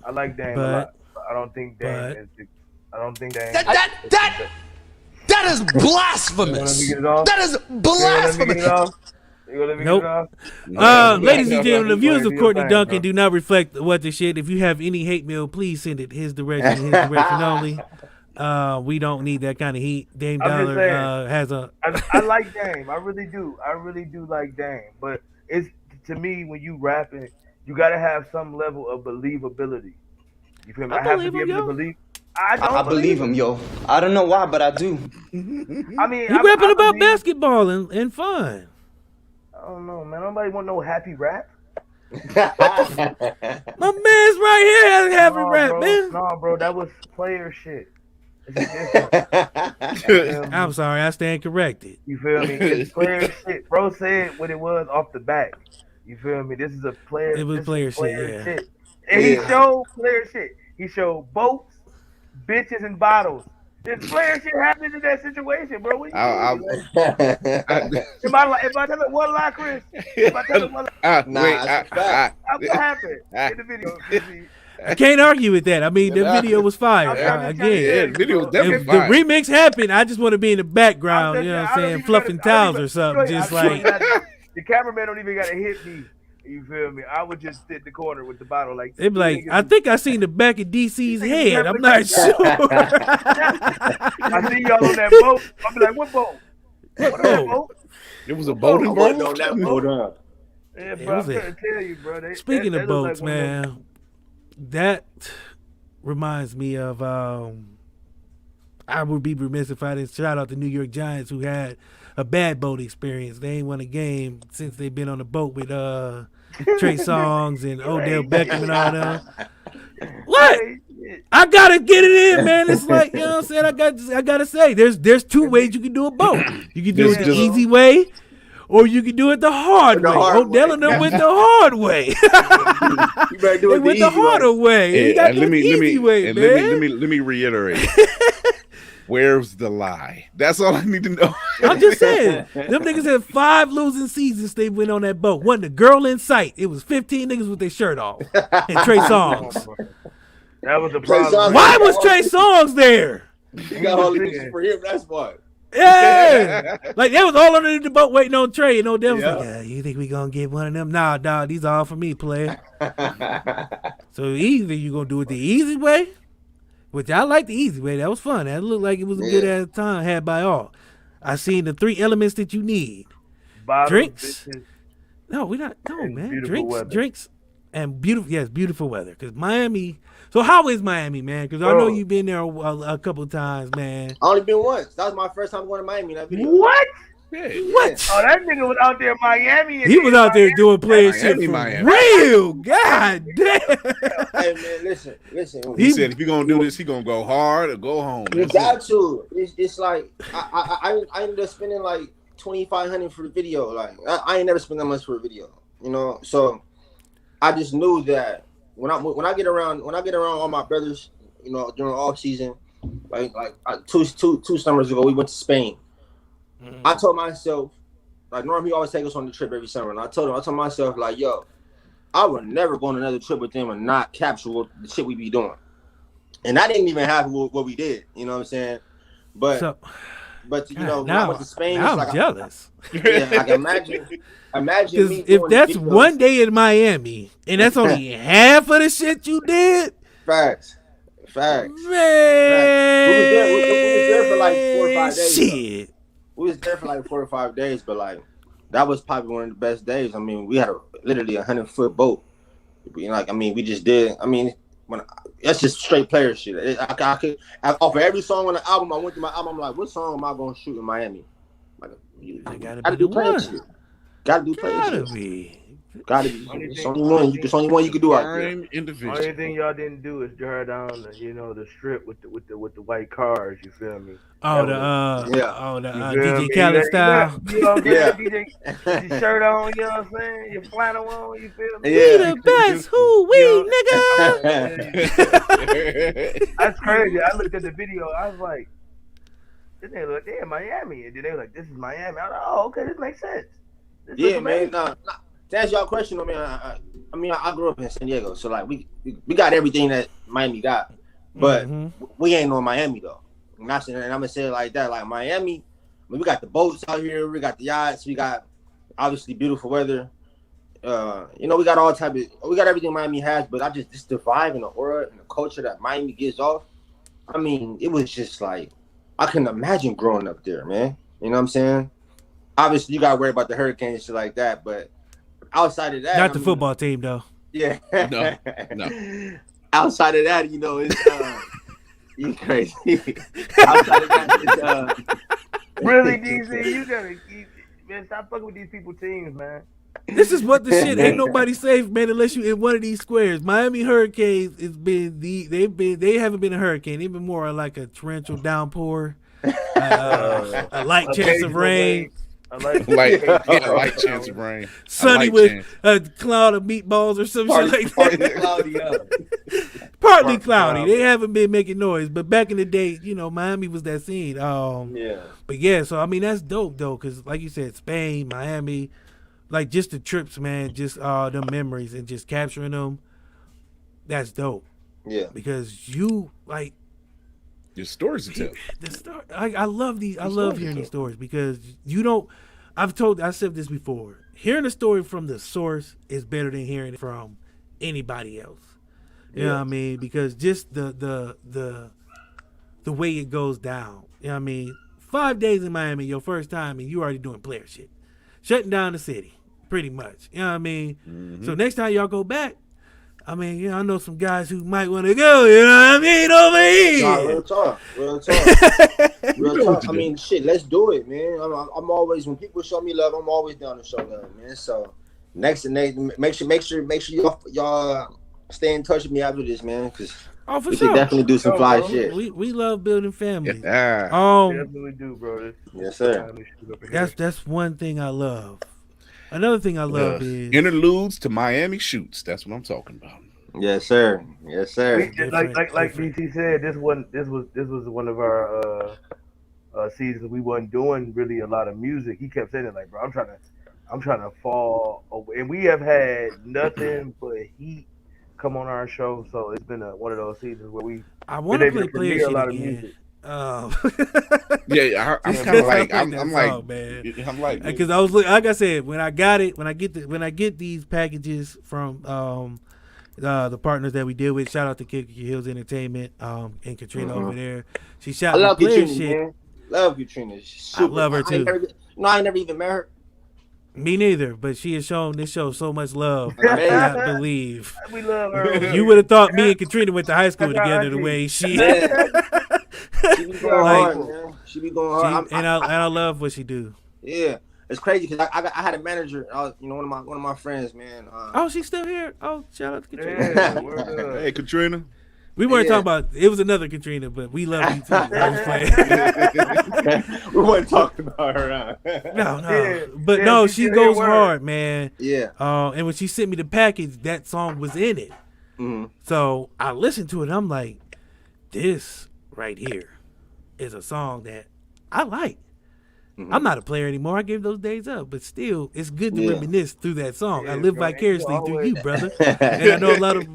a lot. But I don't think Dame is. I don't think Dame. That is blasphemous. That is blasphemous. Nope. Ladies and gentlemen, the views of Courtney Duncan do not reflect what the shit. If you have any hate mail, please send it his direction only. We don't need that kind of heat. Dame Dollar has a. I like Dame. I really do like Dame. But it's, to me, when you rapping, you gotta have some level of believability. You feel me? I have to be able to believe. I believe him, yo. I don't know why, but I do. I mean, you rapping about basketball and fun. I don't know, man. Nobody want no happy rap. man's right here has heavy rap, bro. man. No, bro, that was player shit. It's I'm sorry, I stand corrected. You feel me? It's player shit. Bro said what it was off the bat. You feel me? This is a player. It was this player is shit, yeah. And he showed player shit. He showed boats, bitches, and bottles. This player shit happened in that situation, bro. What you doing? If I tell it one lie, Chris, if I tell it one lie, what happened in the video? I can't argue with that. I mean, the video was fire. Again, the video was definitely if fire. the remix happened, I just want to be in the background, you know what I'm saying, fluffing towels or something. Just like the cameraman don't even gotta hit me. You feel me? I would just sit in the corner with the bottle like. They'd be like, I think I seen the back of DC's head. I'm not sure. I see y'all on that boat. I'll be like, what boat? What boat? It was a boat involved. On that boat. Yeah, bro. I'm trying to tell you, bro. Speaking of boats, man, that reminds me of. I would be remiss if I didn't shout out the New York Giants, who had a bad boat experience. They ain't won a game since they've been on the boat with Trey Songz and Odell Beckham and all them. What? I gotta get it in, man. It's like, you know what I'm saying? I gotta say, there's two ways you can do a boat. You can do it the easy way, or you can do it the hard way. Odell and them went the hard way. You better do it the harder way. Yeah, let me reiterate. Where's the lie? That's all I need to know. I'm just saying, them niggas had 5 losing seasons they went on that boat. Wasn't a girl in sight. It was 15 niggas with their shirt off and Trey Songz. That was the problem. Why was Trey Songz there? You got all these for him. That's why. Yeah, like they was all underneath the boat waiting on Trey, and Odell was like, "You think we gonna get one of them?" Nah, dog, these are all for me, player. So either you gonna do it the easy way, which I like the easy way. That was fun. That looked like it was a good ass time had by all. I seen the 3 elements that you need: drinks. No, we not. No, man. Drinks, and beautiful. Yes, beautiful weather. Because Miami. So how is Miami, man? Because I know you've been there a couple of times, man. I only been once. That was my first time going to Miami. That video. What? Yeah. What? Oh, that nigga was out there in Miami. He was out there doing player shit for real. God damn. Hey man, listen. He said if you're gonna do this, he gonna go hard or go home. You got to. It's like I ended up spending like $2,500 for the video. Like I ain't never spent that much for a video. You know, so I just knew that when I get around all my brothers, you know, during all season, like two summers ago, we went to Spain. I told myself, like normally he always take us on the trip every summer, and I told myself like, yo, I would never go on another trip with them and not capture the shit we be doing. And I didn't even have what we did, you know what I'm saying? But you know, when I went to Spain, now it's like I'm jealous. Like imagine me if that's one day in Miami and that's only half of the shit you did. Facts. Man. We was there for like 4 or 5 days. Shit. We was there for like 4 or 5 days, but like that was probably one of the best days. I mean, we had literally 100-foot boat. Like, I mean, we just did. I mean, that's just straight player shit. I could off of every song on the album. I went through my album. I'm like, what song am I gonna shoot in Miami? Like, I gotta do player shit. Gotta do player shit. Gotta be. It's only one you can do out there. Only thing y'all didn't do is drive down, the strip with the white cars. You feel me? Oh, DJ Khaled style. You know what I'm saying? DJ shirt on. You know what I'm saying? Your flannel on. You feel me? We the best. Who we, nigga? That's crazy. I looked at the video. I was like, this nigga look, in Miami, and then they were like, this is Miami. I was like, oh, okay, this makes sense. Yeah, man. To answer y'all question, I grew up in San Diego, so like we got everything that Miami got, but we ain't no Miami though. And I'm gonna say it like that. Like Miami, we got the boats out here, we got the yachts, we got obviously beautiful weather. We got we got everything Miami has, but just the vibe and the aura and the culture that Miami gives off. I mean, it was just like I couldn't imagine growing up there, man. You know what I'm saying? Obviously, you gotta worry about the hurricanes and shit like that, but outside of that, not the football team though. Yeah, no. Outside of that, it's you crazy. Outside of that, really, DC, you gotta keep, man. Stop fucking with these people teams, man. This is what the shit. Ain't nobody safe, man, unless you in one of these squares. Miami Hurricanes has been they haven't been a hurricane. They've been more like a torrential downpour, a light chance of rain. A light chance of rain. Sunny with a cloud of meatballs or some shit like that. Partly cloudy. They haven't been making noise, but back in the day, Miami was that scene. But yeah, so I mean that's dope though, because like you said, Spain, Miami. Like, just the trips, man, just the memories and just capturing them, that's dope. Yeah. Because your stories to tell. I love these. I love hearing these stories because I said this before. Hearing a story from the source is better than hearing it from anybody else. You know what I mean? Because just the way it goes down. You know what I mean? 5 days in Miami, your first time, and you already doing player shit. Shutting down the city, pretty much. You know what I mean? Mm-hmm. So next time y'all go back, I mean, I know some guys who might want to go, you know what I mean, over here. Nah, real talk. Real talk. I mean, shit, let's do it, man. I'm always, when people show me love, I'm always down to show love, man. So make sure y'all stay in touch with me after this, man, because we can definitely do some fly shit. We love building families. Yeah. Definitely do, bro. Yes, sir. That's one thing I love. Another thing I love is interludes to Miami shoots. That's what I'm talking about. Yes, sir. Yes, sir. Like BT said, this was one of our seasons we wasn't doing really a lot of music. He kept saying it like, bro, I'm trying to fall away. And we have had nothing but heat come on our show, so it's been one of those seasons where we want to play player shit a lot again. Of music. Yeah, I'm kind of like I'm like because I was like I said when I get these packages from the partners that we deal with. Shout out to Kick Hills Entertainment and Katrina over there. She shot I love Katrina, shit. Man. Love Katrina. I love her too. I ain't never even met her. Me neither, but she has shown this show so much love. I cannot believe. We love her. You would have thought me and Katrina went to high school together the way she. She be going hard, man. She be going hard. I love what she do. Yeah, it's crazy because I had a manager. One of my friends, man. She's still here. Oh, shout out to Katrina. Yeah, hey, Katrina. We weren't talking about it was another Katrina, but we love you too. I was playing. We weren't talking about her. No, she goes hard, man. Yeah. And when she sent me the package, that song was in it. Mm-hmm. So I listened to it. And I'm like, this right here is a song that I like. Mm-hmm. I'm not a player anymore. I gave those days up, but still, it's good to reminisce through that song. I live vicariously through you, brother. And I know a lot of.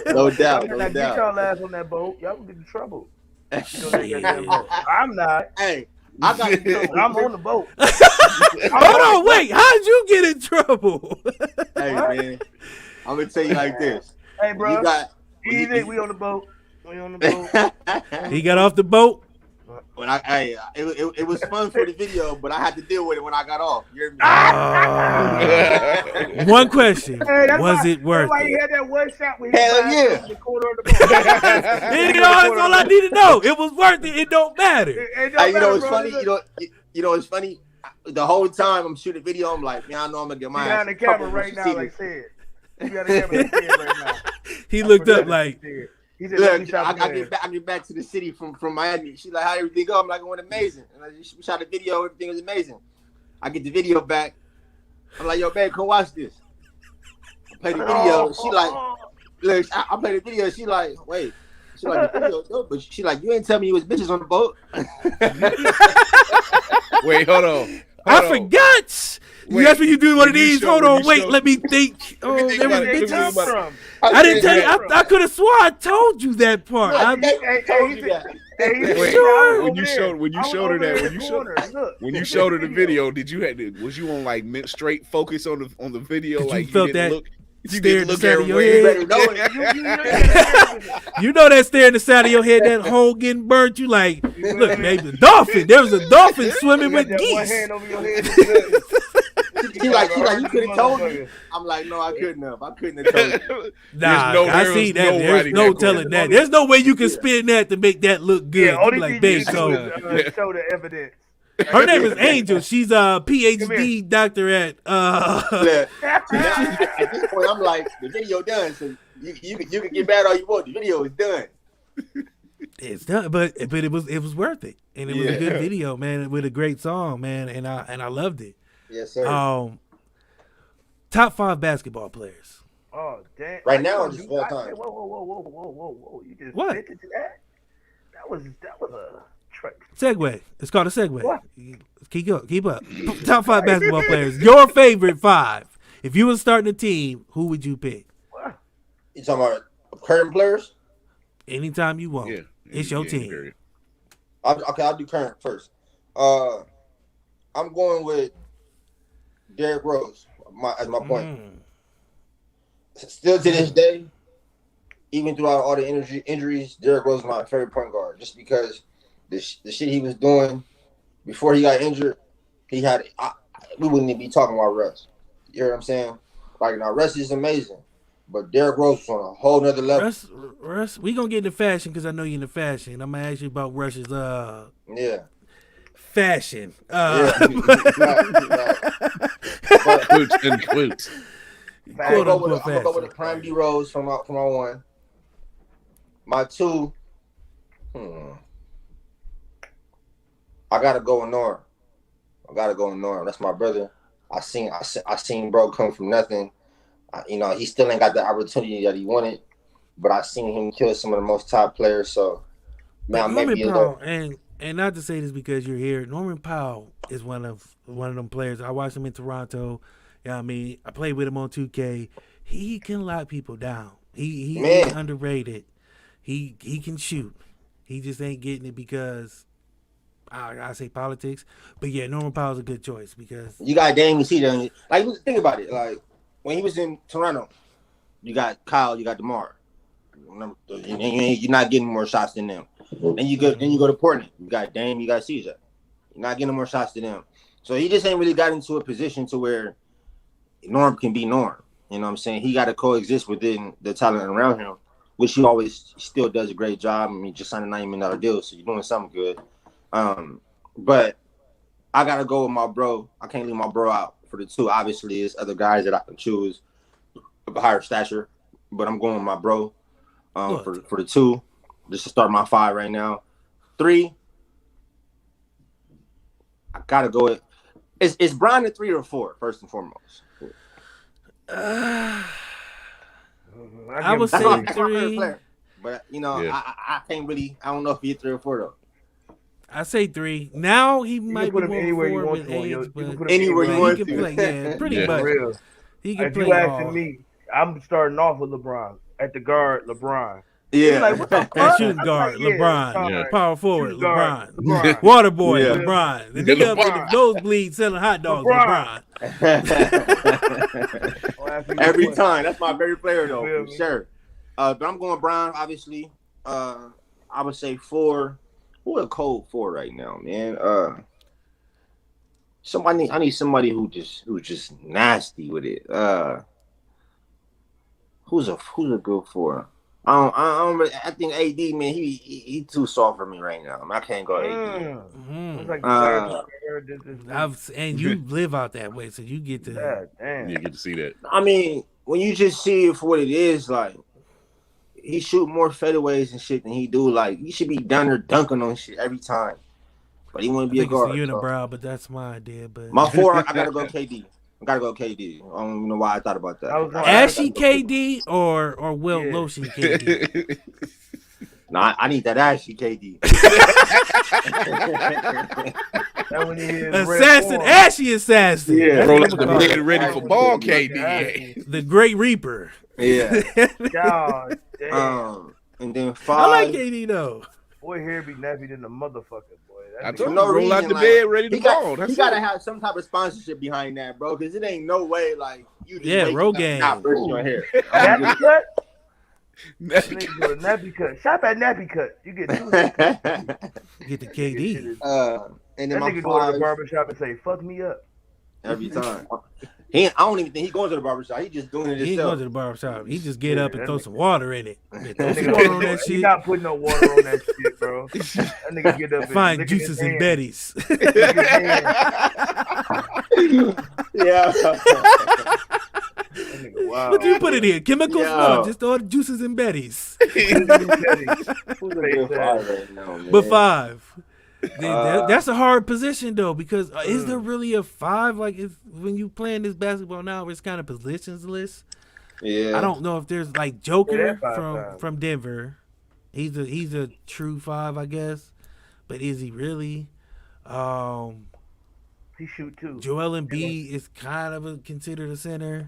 No doubt. Get y'all ass on that boat. Y'all gonna get in trouble. I'm not. Hey, I got. I'm on the boat. Hold on, wait. How'd you get in trouble? Hey, man, I'm gonna tell you like this. Hey, bro. We on the boat. He got off the boat. When it was fun for the video, but I had to deal with it when I got off. You hear me? One question: was it worth it? He had that one shot with hell yeah. The corner of the boat. That's all I need to know. It was worth it. It don't matter. It's funny. It's funny. The whole time I'm shooting video, I'm like, man, I know I'm gonna get my ass. You got the camera right now, like said. You got the camera like said right now. He looked up like. He said, look, I get back to the city from Miami. She's like, how did everything go? I'm like, it went amazing. And we shot a video, everything was amazing. I get the video back. I'm like, yo, babe, come watch this. I play the video. She like, look, I play the video. She like, wait. She like, the video dope, but she like, you ain't tell me you was bitches on the boat. Wait, hold on. I forgot. That's when you do one of these. Hold on, wait, let me think. I didn't tell you. I could have swore I told you that part. When you showed her the video, was you on like straight focus on the video? Like you felt that. You didn't look at your head. You know that stare in the side of your head, that hole getting burnt. You like, look, baby, the dolphin. There was a dolphin swimming with geese. One hand over your head. She like, you could have told me. I'm like, no, I couldn't have. I couldn't have told you. Nah, I see that. There's no telling that. There's no way you can spin that to make that look good. Yeah, only like, thing you so show the evidence. Her name is Angel. She's a PhD doctor at. Look, at this point, I'm like, the video done, so you can get mad all you want. The video is done. It's done, but it was worth it, and it was a good video, man, with a great song, man, and I loved it. Yes, sir. Top 5 basketball players. Oh damn! Right now, or just all time? Whoa! You just What? vented to that? That was a trick. Segue. It's called a segue. What? Keep up. Top 5 basketball players. Your favorite 5. If you were starting a team, who would you pick? What? You talking about current players? Anytime you want. Yeah. It's your team. Period. I'll do current first. I'm going with Derrick Rose as my point. Still to this day, even throughout all the injuries, Derrick Rose is my favorite point guard. Just because the shit he was doing before he got injured, we wouldn't even be talking about Russ. You hear what I'm saying? Like, now Russ is amazing, but Derrick Rose was on a whole nother level. Russ, we gonna get into fashion because I know you're into fashion. I'm gonna ask you about Russ's fashion. Quotes and quotes. I'm gonna go with a Prime D Rose from my 1. My 2, I gotta go with Norm. That's my brother. I seen bro come from nothing. He still ain't got the opportunity that he wanted, but I seen him kill some of the most top players. So, man, Norman Powell, and not to say this because you're here, Norman Powell is one of them players. I watched him in Toronto. You know what I mean? I played with him on 2K. He can lock people down. He's underrated. He can shoot. He just ain't getting it because I say politics. But yeah, Norman Powell's a good choice because you got Dame and CJ. Like, think about it. Like, when he was in Toronto, you got Kyle, you got DeMar. You're not getting more shots than them. Then you go to Portland. You got Dame, you got CJ. You're not getting more shots than them. So he just ain't really got into a position to where Norm can be Norm. You know what I'm saying? He got to coexist within the talent around him, which he always still does a great job. I mean, just signed a $9 million deal, so you're doing something good. But I got to go with my bro. I can't leave my bro out for the 2. Obviously, there's other guys that I can choose of a higher stature, but I'm going with my bro for the 2, just to start my 5 right now. 3, I got to go with – is Brian a 3 or 4, first and foremost? I would say 3. But, I can't really – I don't know if he's 3 or 4, though. I say 3. Now he might be more anywhere you want with age, but anywhere you want he can play. Yeah, pretty much. Real. He can if play. You asking me, I'm starting off with LeBron at the guard. LeBron. Yeah. Like, what the fuck? Shooting guard, LeBron. Power forward, LeBron. Water boy, LeBron. The nigga up in the nosebleed selling hot dogs, LeBron. Every time. That's my favorite player, though, for sure. But I'm going Brian, obviously. I would say 4. Who a cold 4 right now, man? I need somebody who's just nasty with it. Who's a good 4? I think AD, man, he too soft for me right now. I can't go AD. And you live out that way, so you get to you get to see that. I mean, when you just see it for what it is, like, he shoot more fadeaways and shit than he do. Like, he should be down there dunking on shit every time. But he want to be a guard. It's a unibrow, but that's my idea. But my 4, I gotta go KD. I don't even know why I thought about that. Ashy KD or Lotion KD? No, I need that ashy KD. Assassin, ashy assassin. Yeah, roll up the blade ready for ball KD. The Great Reaper. Yeah. God damn. And then 5. I like KD though. Boy, hair be nappy than the motherfucker, boy. I told you, roll out the bed ready to ball. He gotta have some type of sponsorship behind that, bro, because it ain't no way like you just Rogaine. Not brushing your hair. Nappy cut. Nappy Nappy cut. Shop at Nappy Cut. You get 2. Get the KD. And then that my nigga 5, go to the barbershop and say, "Fuck me up." every time. I don't even think he goes to the barbershop. He just doing it himself. He ain't going to the barbershop. He just get up and throw some water in it. Throw That some water on nigga, that he shit. not putting no water on that shit, bro. That nigga get up and Find lick juices his and hand. betties. Yeah. That nigga, wow. What do you put it in? Chemicals? Yo. No, just all the juices and betties. Who's right now, But 5. That's a hard position though, because is there really a 5? Like when you playing this basketball now, it's kind of positionless. Yeah. I don't know if there's like Joker Yeah, from Denver. He's a true 5, I guess. But is he really? He shoot too. Joel Embiid is kind of considered a center.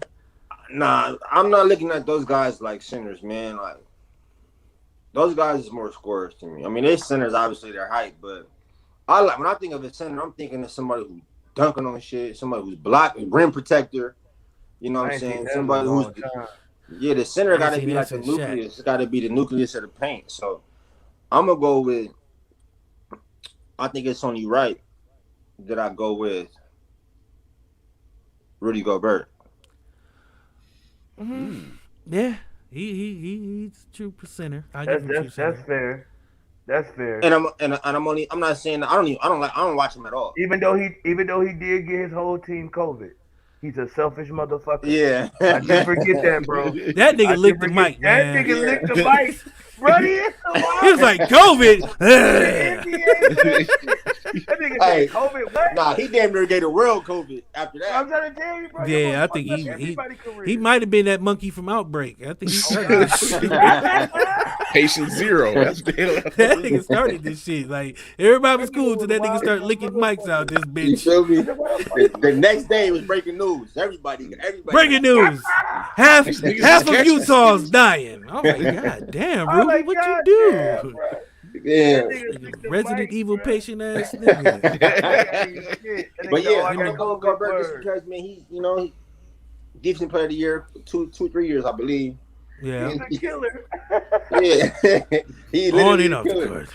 Nah, I'm not looking at those guys like centers, man. Like those guys is more scorers to me. I mean, they centers obviously their height, but when I think of a center, I'm thinking of somebody who's dunking on shit, somebody who's blocking, rim protector. You know what I'm saying? Somebody who's the center got to be like the nucleus. It's got to be the nucleus of the paint. So I'm gonna go with. I think it's only right that I go with Rudy Gobert. Mm-hmm. Yeah, he's a true center. That's fair. That's fair. And I'm not saying that I don't watch him at all. Even though he did get his whole team COVID. He's a selfish motherfucker. Yeah. I didn't forget that, bro. That nigga licked the mic, man. That nigga licked the mic. Bro, he was like, COVID. That nigga said, COVID, what? Nah, he damn near gave the world COVID after that. I'm trying to tell you, bro. Yeah, I think he might have been that monkey from Outbreak. I think he started this shit. Patient zero. That nigga started this shit. Like, everybody was cool until that nigga started licking mics out this bitch. You feel me? The next day was breaking news. Everybody. Breaking news. Half of Utah's dying. I was like, God damn, Rudy, what you do? Yeah. Resident Evil patient ass nigga. But yeah, I'm gonna go Gobert just because, man, he defensive player of the year, 3 years, I believe. Yeah. He's a killer. Yeah. He literally on a killer.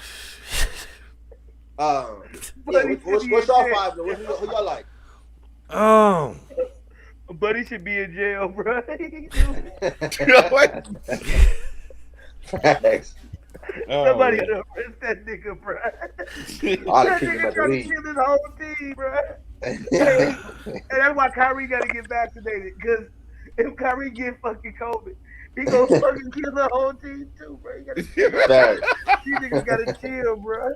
What's your 5 though? Who y'all like? Buddy should be in jail, bro. What? Facts. Somebody gotta arrest that nigga, bro. That nigga trying to kill his whole team, bro. And that's why Kyrie gotta get vaccinated. Because if Kyrie get fucking COVID, he gonna fucking kill the whole team too, bro. These niggas gotta chill, bro.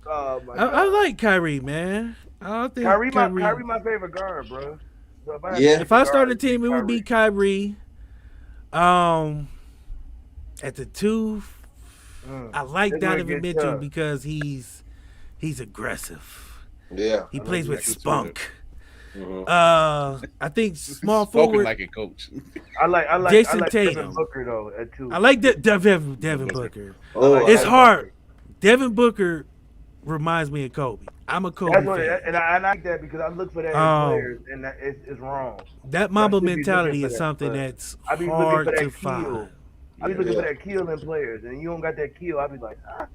Oh my God. I like Kyrie, man. I think Kyrie my favorite guard, bro. So if I start a team, it would be Kyrie. At the 2, I like Donovan Mitchell because he's aggressive. Yeah, he plays with spunk. Mm-hmm. I think small forward like a coach. I like Jason Tatum. Tatum. Booker though at 2. I like Devin Booker. It's hard. Devin Booker reminds me of Kobe. I'm a Kobe fan. And I like that because I look for that in players, and it's wrong. That Mamba mentality is something that's hard to find. I be looking for that kill in players, and you don't got that kill. I be like, ah.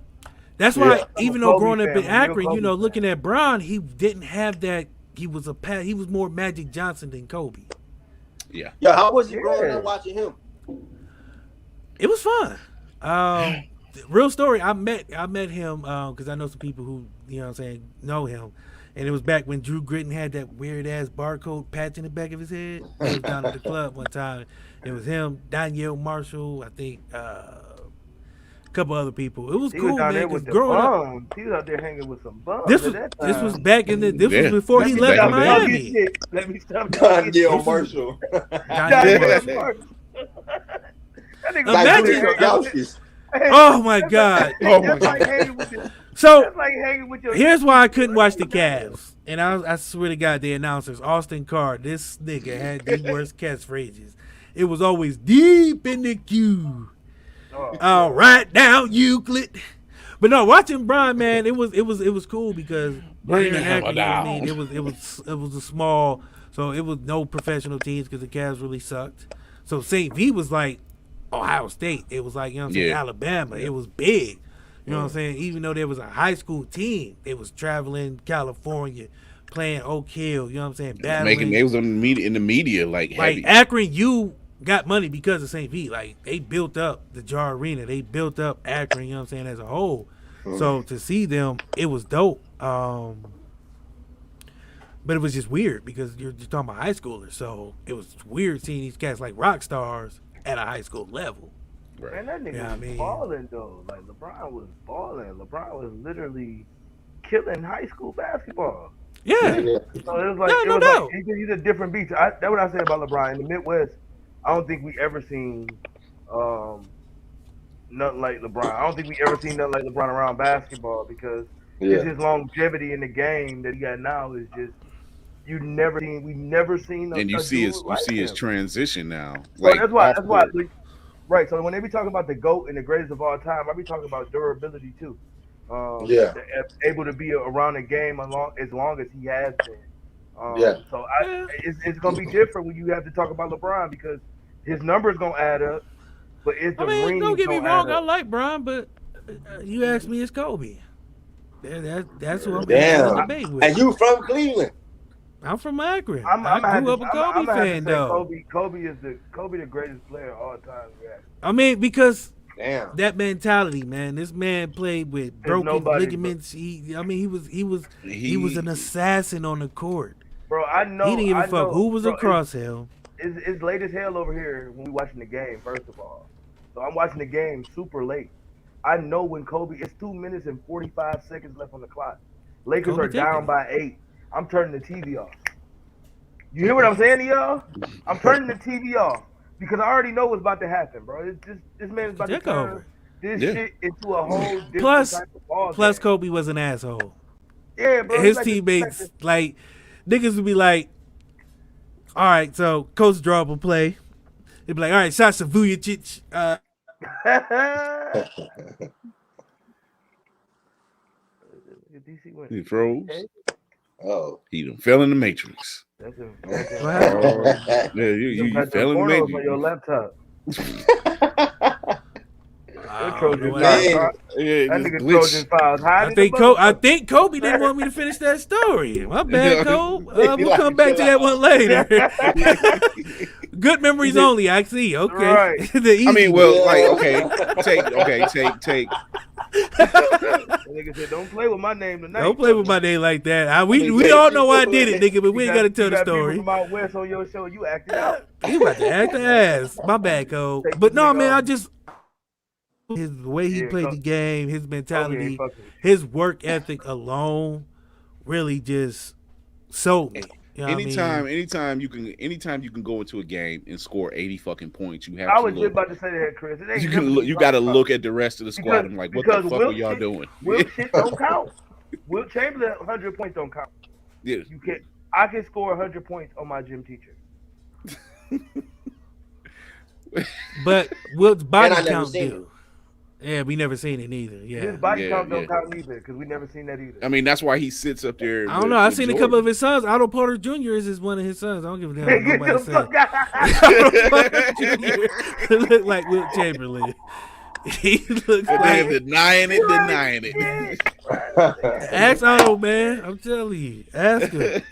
That's why, even though growing up in Akron, looking at Bron, he didn't have that. He was more Magic Johnson than Kobe. Yeah. Yeah. How was it growing up watching him? It was fun. Real story. I met him because I know some people who know him, and it was back when Drew Gritton had that weird ass barcode patch in the back of his head. He was down at the club one time. It was him, Danielle Marshall, I think, a couple other people. It was cool, man. Growing up, he was out there hanging with some bums. This was back in the. This was before he left Miami. Let me stop. Danielle Marshall. Imagine. Oh my God. So here's why I couldn't watch the Cavs. And I swear to God, the announcers, Austin Carr, this nigga had the worst catchphrases. It was always deep in the queue. Right down Euclid. But no, watching Bron, man, it was cool because it was a small, so it was no professional teams because the Cavs really sucked. So St. V was like Ohio State. It was like, Alabama. It was big. You know what I'm saying? Even though there was a high school team, it was traveling California, playing Oak Hill. You know what I'm saying? They was on the media like heavy. Akron, you got money because of St. Pete. Like they built up the Jar Arena. They built up Akron. You know what I'm saying? As a whole. So to see them, it was dope. But it was just weird because you're talking about high schoolers. So it was weird seeing these cats like rock stars at a high school level. Right. Man, that nigga was balling though. Like LeBron was balling. LeBron was literally killing high school basketball. Yeah. So it was like, he's a different beast. That's what I say about LeBron. In the Midwest, I don't think we ever seen nothing like LeBron. I don't think we ever seen nothing like LeBron around basketball because just his longevity in the game that he got now is just we've never seen. And you see his transition now. Like that's why. Right. So when they be talking about the GOAT and the greatest of all time, I be talking about durability too. Able to be around the game as long as he has been. So it's gonna be different when you have to talk about LeBron because his numbers gonna add up. But it's the ring. Don't get me wrong, I like Bron, but you asked me, it's Kobe. That's who I'm debate with. And you from Cleveland? I'm from Akron. I grew up a Kobe fan, though. Kobe is the greatest player of all time. Yeah. I mean, because that mentality, man. This man played with broken ligaments. He was an assassin on the court. Bro, I know. He didn't give a fuck who was across him. It's late as hell over here when we watching the game. First of all, so I'm watching the game super late. I know when Kobe. It's 2 minutes and 45 seconds left on the clock. Lakers are down by 8. I'm turning the TV off. You hear what I'm saying to y'all? I'm turning the TV off because I already know what's about to happen, bro. It's just this man's about to turn this shit into a whole different type of ball plus game. Kobe was an asshole. Yeah, bro. His teammates, like niggas would be like, all right, so coach draw up a play. They'd be like, all right, Sasha Vujacic. He froze. Oh, he done fell in the matrix. You fell in the matrix. On your laptop. I think Kobe didn't want me to finish that story. My bad, Kobe. We'll come back to that one later. Good memories only. I see. Okay. Right. I mean, well, take. Nigga said, "Don't play with my name tonight." Don't play with my name like that. We all know I did it, nigga, but we ain't got to tell the story. From out west on your show, you acting out. You about to act the ass. My bad, Cole. But no, man, the way he played the game, his mentality, his work ethic alone, really just sold me. You know anytime you can go into a game and score 80 fucking points, you have. I was just about to say that, Chris. You got to look at the rest of the squad and like, what the fuck are y'all doing? Wilt shit don't count. Wilt Chamberlain 100 points don't count. Yeah, you can't. I can score 100 points on my gym teacher. But Wilt's body count do. Yeah, we never seen it either. Yeah, his body count don't count either because we never seen that either. I mean, that's why he sits up there. I don't know. I've seen a couple of his sons. Otto Porter Jr. is one of his sons. I don't give a damn what nobody says. Otto Porter Jr. look like Wilt Chamberlain. He looks like denying it. Ask Otto, man. I'm telling you. Ask him.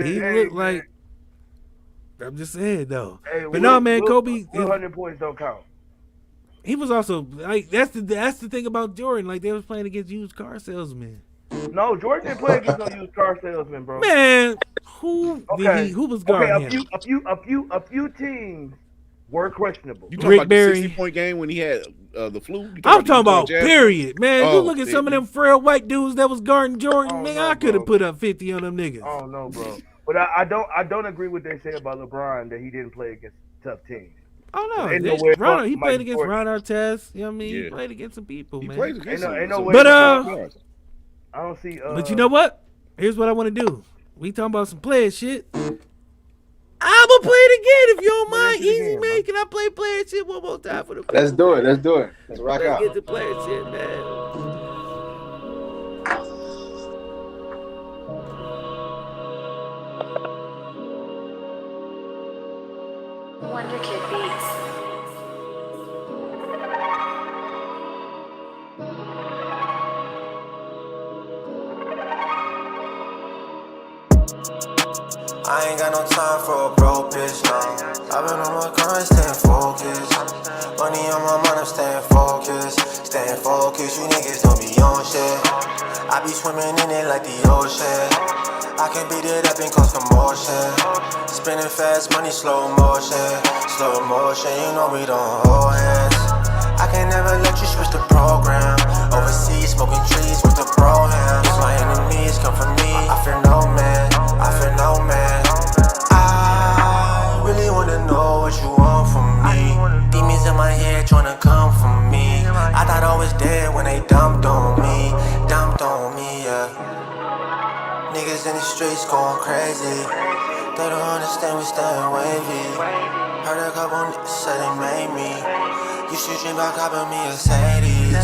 He looked like. I'm just saying though. But no, man, Kobe. 100 points don't count. He was also like that's the thing about Jordan. Like they was playing against used car salesmen. No, Jordan didn't play against no used car salesmen, bro. Man, who was guarding him? A few teams were questionable. You talking about the 60-point game when he had the flu? I'm talking about period, man. You look at some of them frail white dudes that was guarding Jordan. I could have put up 50 on them niggas. Oh no, bro. But I don't agree with what they say about LeBron that he didn't play against tough teams. Oh no, he played against Ron Artest. You know what I mean? Yeah. He played against some people, man. Played against but I don't see. But you know what? Here's what I want to do. We talking about some player shit. I'ma play it again if you don't mind. Easy, man. Can I play player shit one more time for the? Let's do it. Let's rock out. Get the player shit, man. Wonder Kid Beats. I ain't got no time for a broke bitch, no. I've been on my grind, staying focused. Money on my mind, I'm staying focused. Staying focused, you niggas don't be on shit. I be swimming in it like the ocean. I can beat it up and cause commotion. Spinning fast, money, slow motion. Slow motion, you know we don't hold hands. I can never let you switch the program. Overseas, smoking trees with the pro hands. Cause my enemies come for me. I fear no man, I fear no man. I really wanna know what you want from me. Demons in my head tryna come for me. I thought I was dead when they dumped on me. Dumped on me, yeah. Niggas in the streets going crazy. They don't understand we staying wavy. Heard a couple niggas say they made me. Used to dream about copping me a Mercedes.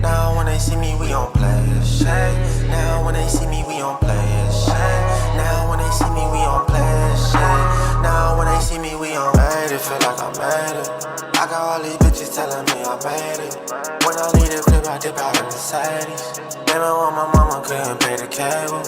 Now when they see me, we on player shit. Now when they see me, we on player shit. Now when they see me, we on player shit. Now when they see me, we on made it. Feel like I made it. I got all these bitches telling me I made it. When I leave the crib, I dip out in Mercedes. Baby, when my mama couldn't pay the cable,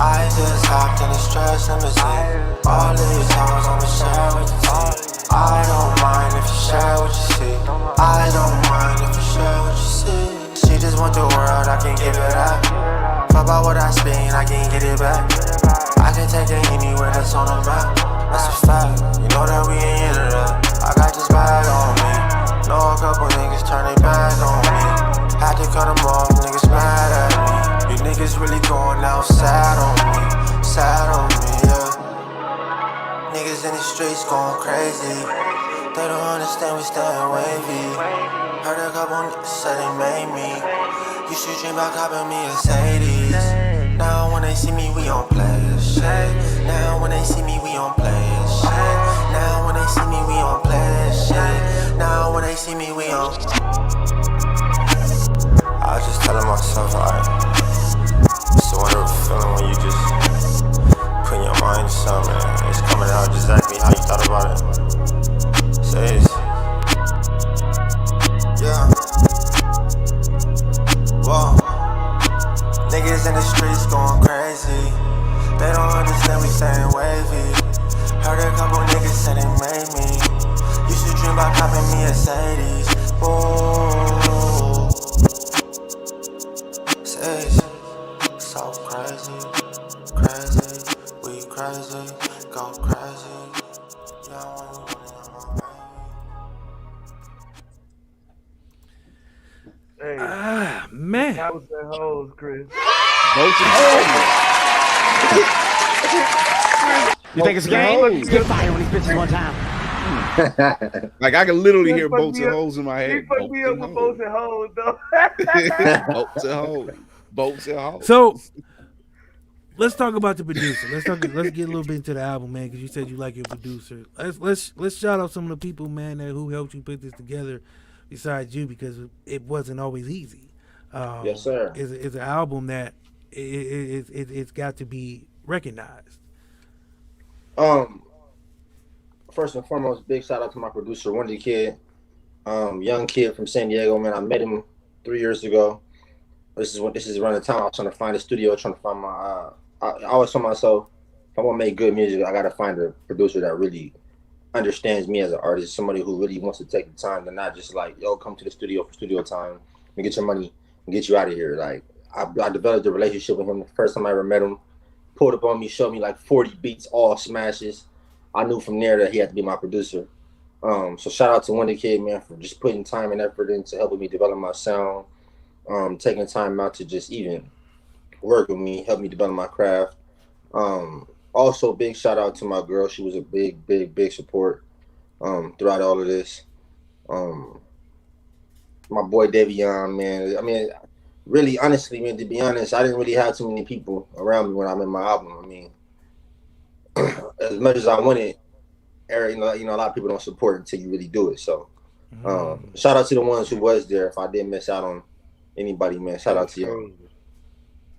I just hopped in the stretch limousine. All these hoes I'ma share with the team. I don't mind if you share what you see. I don't mind if you share what you see. She just want the world, I can give it up. Fuck about what I spend, I can get it back. I can take it anywhere that's on the map. That's a fact, you know that we ain't into that. I got this bag on me. Know a couple niggas turn their back on me. Had to cut them off, niggas mad at me. You niggas really going out sad on me. Sad on me, yeah. Niggas in the streets going crazy. They don't understand we staying wavy. Heard a couple niggas say they made me. Used to dream about copping me a Mercedes. Now when they see me, we on player shit. Now when they see me, we on player shit. Now when they see me, we on player shit. Now when they see me, we on. I was just telling myself, it's a wonderful feeling when you just put your mind to something and it's coming out exactly how you thought about it. Say it. Yeah. Whoa. Niggas in the streets going crazy. They don't understand we staying wavy. Heard a couple niggas say they made me. Used to dream about copping me a Mercedes. Ooh. Say it. So crazy, crazy, we crazy, go crazy. Yeah, when you running on my Hey, man. House and hoes, Chris. You think it's a game? Get fired on these bitches one time. Like I can literally hear boats and holes in my head. He fucked me up with boats and hoes, though. Boats and hoes. Boats and hoes. So let's talk about the producer. Let's get a little bit into the album, man, because you said you like your producer. Let's shout out some of the people, man, who helped you put this together besides you, because it wasn't always easy. Yes, sir. It's an album that it's got to be recognized. First and foremost, big shout out to my producer, Wendy Kid, young kid from San Diego, man. I met him 3 years ago. This is around the time I was trying to find a studio, trying to find my. I always told myself, if I want to make good music, I got to find a producer that really understands me as an artist, somebody who really wants to take the time to not just like, yo, come to the studio for studio time and get your money and get you out of here. Like I developed a relationship with him the first time I ever met him. Pulled up on me, showed me like 40 beats, all smashes. I knew from there that he had to be my producer. So shout out to Wendy Kid, man, for just putting time and effort into helping me develop my sound, taking time out to just even work with me, help me develop my craft. Also, big shout out to my girl. She was a big support throughout all of this. My boy Davion, man. I mean, really, honestly, man, to be honest, I didn't really have too many people around me when I made my album. I mean, as much as I wanted, Eric, you know, a lot of people don't support until you really do it. So, shout out to the ones who was there. If I didn't miss out on anybody, man, shout out to you.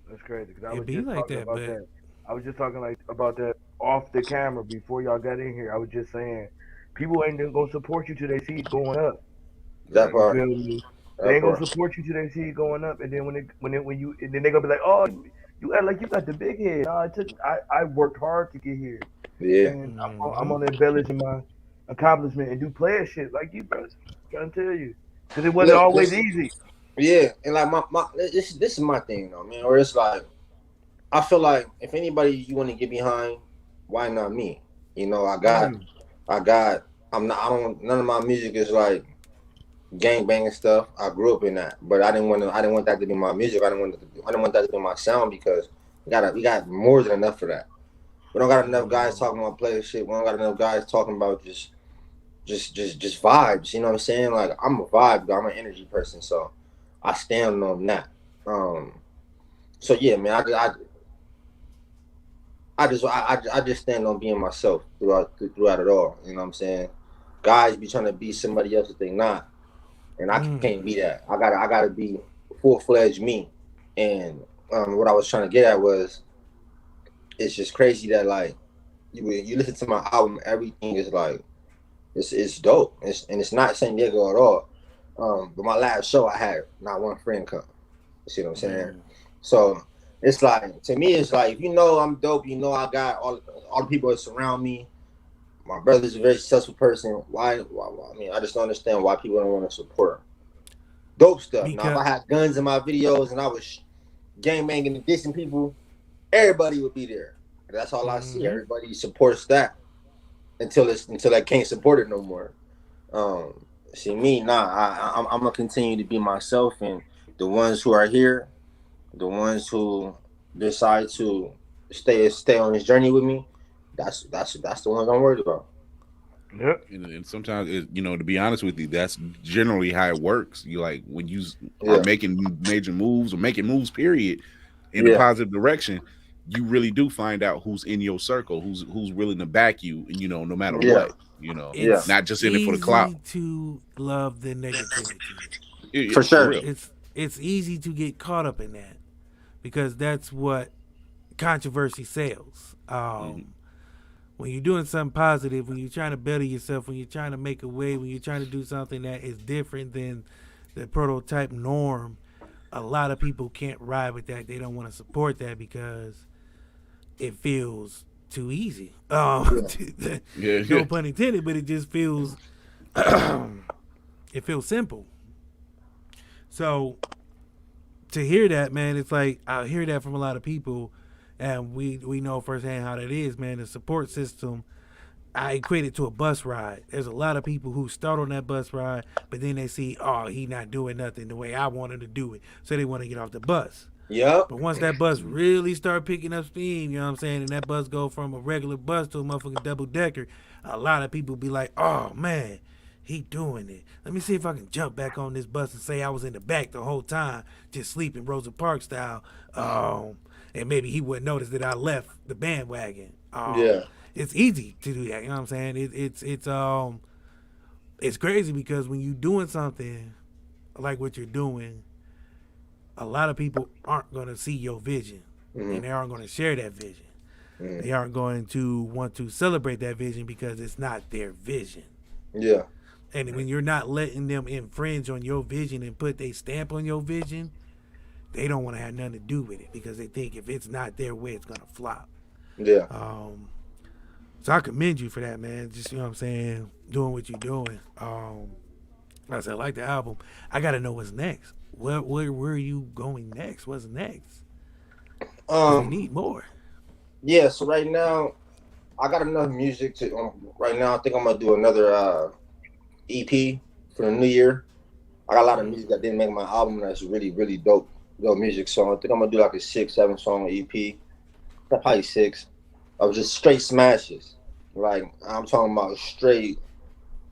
That's crazy. Cause I was just talking about that. I was just talking about that off the camera before y'all got in here. I was just saying, people ain't gonna support you till they see it going up. That part. You feel me? They ain't gonna support you till they see it going up, and then when they gonna be like, oh, You act like you got the big head. No, I worked hard to get here, Yeah. and I'm gonna embellish my accomplishment and do player shit like you, bro. Trying to tell you, because it wasn't always easy. Yeah, and like my this is my thing though, man. Where it's like I feel like if anybody you want to get behind, why not me? You know, I got I don't none of my music is like gang banging stuff. I grew up in that, but I didn't want that to be my music. I didn't want that to be my sound because we got more than enough for that. We don't got enough guys talking about player shit. We don't got enough guys talking about just vibes. You know what I'm saying? Like I'm a vibe guy. I'm an energy person, so I stand on that. So yeah, man, I just stand on being myself throughout it all. You know what I'm saying? Guys be trying to be somebody else that they not, and I can't be that. I gotta be full-fledged me. And what I was trying to get at was, it's just crazy that like you listen to my album, everything is like it's dope. It's not San Diego at all. But my last show, I had not one friend come. You see what I'm saying? So it's like, to me, it's like, if you know I'm dope, you know I got all the people that surround me. My brother's a very successful person. Why? I mean, I just don't understand why people don't want to support him. Dope stuff. Now, if I had guns in my videos and I was gang banging and dissing people, everybody would be there. That's all I see. Everybody supports that until I can't support it no more. See me, I'm gonna continue to be myself, and the ones who are here, the ones who decide to stay on this journey with me, that's the ones I'm worried about. Yep. And sometimes, to be honest with you, that's generally how it works. You like when you are making major moves or making moves, period, in a positive direction, you really do find out who's in your circle, who's willing to back you, no matter what. Not just in it for the clout. It's easy to love the negativity. For sure. It's easy to get caught up in that because that's what controversy sells. When you're doing something positive, when you're trying to better yourself, when you're trying to make a way, when you're trying to do something that is different than the prototype norm, a lot of people can't ride with that. They don't want to support that because it feels too easy. No pun intended, but it just feels it feels simple. So to hear that, man, it's like I hear that from a lot of people, and we know firsthand how that is, man. The support system, I equate it to a bus ride. There's a lot of people who start on that bus ride, but then they see, oh, he not doing nothing the way I want him to do it, so they want to get off the bus. Yep. But once that bus really start picking up steam, you know what I'm saying, and that bus go from a regular bus to a motherfucking double decker, a lot of people be like, oh man, he doing it. Let me see if I can jump back on this bus and say I was in the back the whole time, just sleeping Rosa Parks style. And maybe he wouldn't notice that I left the bandwagon. It's easy to do that. You know what I'm saying? It's crazy because when you're doing something like what you're doing, a lot of people aren't going to see your vision, and they aren't going to share that vision. They aren't going to want to celebrate that vision because it's not their vision. Yeah. And when you're not letting them infringe on your vision and put their stamp on your vision, they don't want to have nothing to do with it because they think if it's not their way, it's going to flop. Yeah. So I commend you for that, man. Just, you know what I'm saying, doing what you're doing. I said, I like the album. I got to know what's next. Where are you going next? What's next? We need more. Yeah, so right now, I got enough music to, right now, I think I'm going to do another EP for the new year. I got a lot of music that didn't make my album that's really, really dope music. So I think I'm going to do like a 6-7 song EP. Probably 6. Of just straight smashes. Like, I'm talking about straight,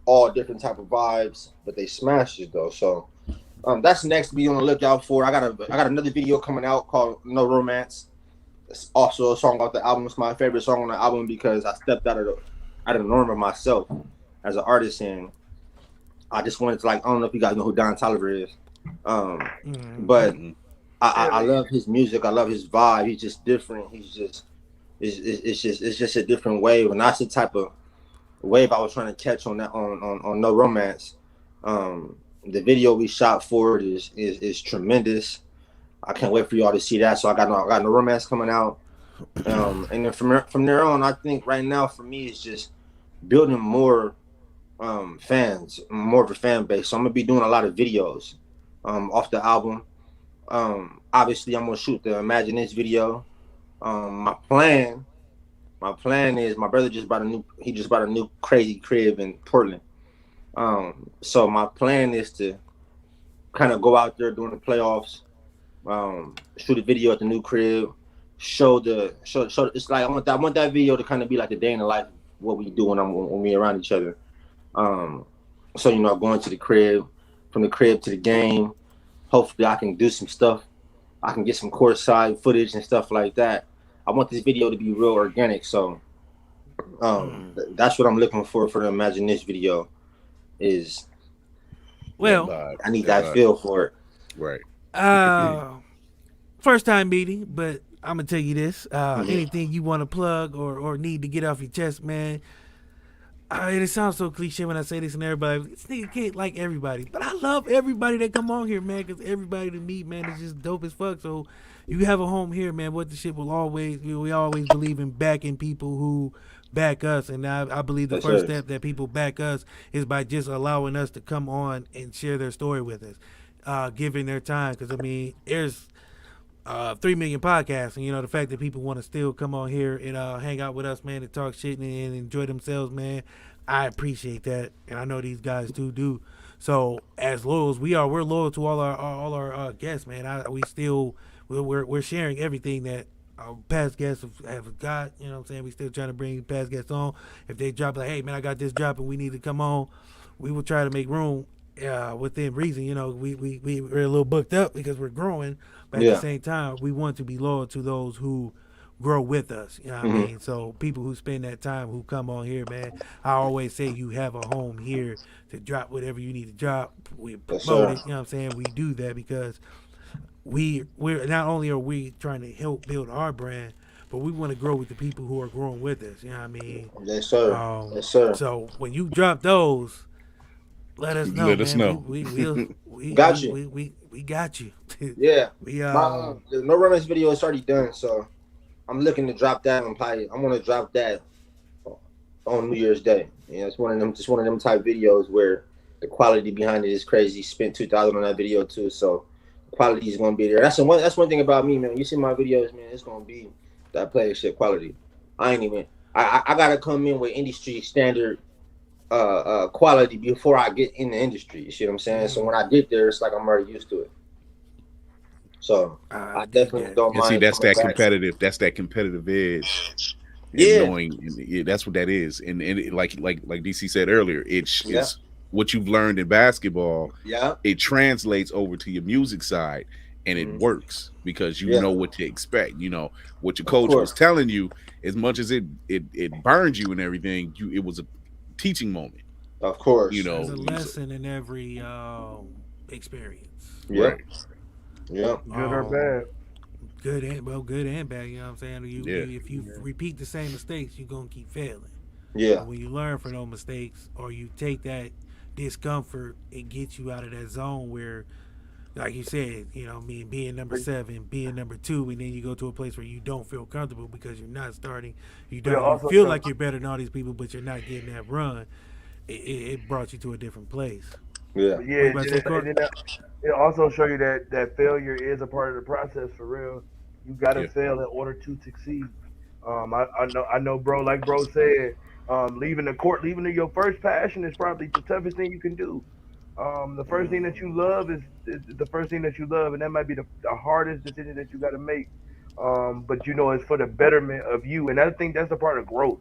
all different type of vibes, but they smashes though. So that's next to be on the lookout for. I got another video coming out called No Romance. It's also a song off the album. It's my favorite song on the album because I stepped out of the norm of myself as an artist, and I just wanted to, like, I don't know if you guys know who Don Toliver is, but I love his music. I love his vibe. He's just different. He's just it's just a different wave, and that's the type of wave I was trying to catch on that on No Romance. The video we shot for it is tremendous. I can't wait for y'all to see that. So I got no romance coming out. And then from there on, I think right now for me it's just building more fans, more of a fan base. So I'm gonna be doing a lot of videos off the album. Obviously I'm gonna shoot the Imagine This video. My plan is my brother just bought a new crazy crib in Portland. So my plan is to kind of go out there during the playoffs, shoot a video at the new crib, show. It's like I want that video to kind of be like the day in the life of what we do when we around each other. Um, so going to the crib, from the crib to the game. Hopefully, I can do some stuff. I can get some courtside footage and stuff like that. I want this video to be real organic. So that's what I'm looking for the Imagine This video. Is I need that feel for it. Right. First time meeting, but I'm gonna tell you this. Anything you want to plug or need to get off your chest, man. And it sounds so cliche when I say this, and everybody, this nigga can't like everybody, but I love everybody that come on here, man, because everybody to me, man, is just dope as fuck. So you have a home here, man. What the shit will always, we always believe in backing people who back us, and I believe the first step that people back us is by just allowing us to come on and share their story with us, giving their time, because I mean, there's 3 million podcasts, and the fact that people want to still come on here and hang out with us, man, and talk shit and enjoy themselves, man, I appreciate that, and I know these guys too do. So as loyal as we are, we're loyal to all our guests, man. We're sharing everything that our past guests have got. You know what I'm saying? We still trying to bring past guests on. If they drop like, hey man, I got this drop and we need to come on, we will try to make room within reason. We're a little booked up because we're growing, but at the same time, we want to be loyal to those who grow with us. You know what I mean? So people who spend that time, who come on here, man, I always say you have a home here to drop whatever you need to drop. We promote it. You know what I'm saying? We do that because we're not only are we trying to help build our brand, but we want to grow with the people who are growing with us. You know what I mean? Yes, sir. Yes, sir. So when you drop those, let us know, Let man. us know. We got you. We got you. Yeah. We the No Romance video is already done, so I'm looking to drop that on probably. I'm gonna drop that on New Year's Day. It's one of them type videos where the quality behind it is crazy. Spent $2,000 on that video too, so the quality is gonna be there. That's one thing about me, man. You see my videos, man. It's gonna be that player shit quality. I gotta come in with industry standard quality before I get in the industry. You see what I'm saying? So when I get there, it's like I'm already used to it. So I definitely don't mind. See, that's that competitive edge. Yeah, knowing that's what that is. And like DC said earlier, it's what you've learned in basketball. Yeah, it translates over to your music side, and it works because you know what to expect. You know what your coach was telling you. As much as it burned you and everything, it was a teaching moment. Of course, there's a lesson in every experience. Right. Yeah. Good or bad. Good and bad. You know what I'm saying? If you repeat the same mistakes, you're gonna keep failing. Yeah. But when you learn from those mistakes, or you take that discomfort and get you out of that zone where, like you said, being number 7, being number 2, and then you go to a place where you don't feel comfortable because you're not starting. You feel like you're better than all these people, but you're not getting that run. It brought you to a different place. Yeah. It also show you that failure is a part of the process for real. You gotta fail in order to succeed. I know, bro. Like bro said, leaving the court, leaving your first passion is probably the toughest thing you can do. The first thing that you love is the first thing that you love, and that might be the hardest decision that you got to make. But it's for the betterment of you, and I think that's a part of growth.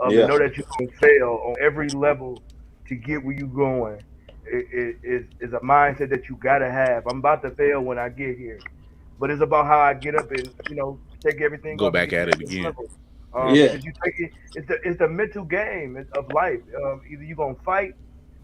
To know that you can fail on every level to get where you going. It is a mindset that you gotta have. I'm about to fail when I get here, but it's about how I get up and take everything. Go back at it again. Because you take it. It's the mental game of life. Either you gonna fight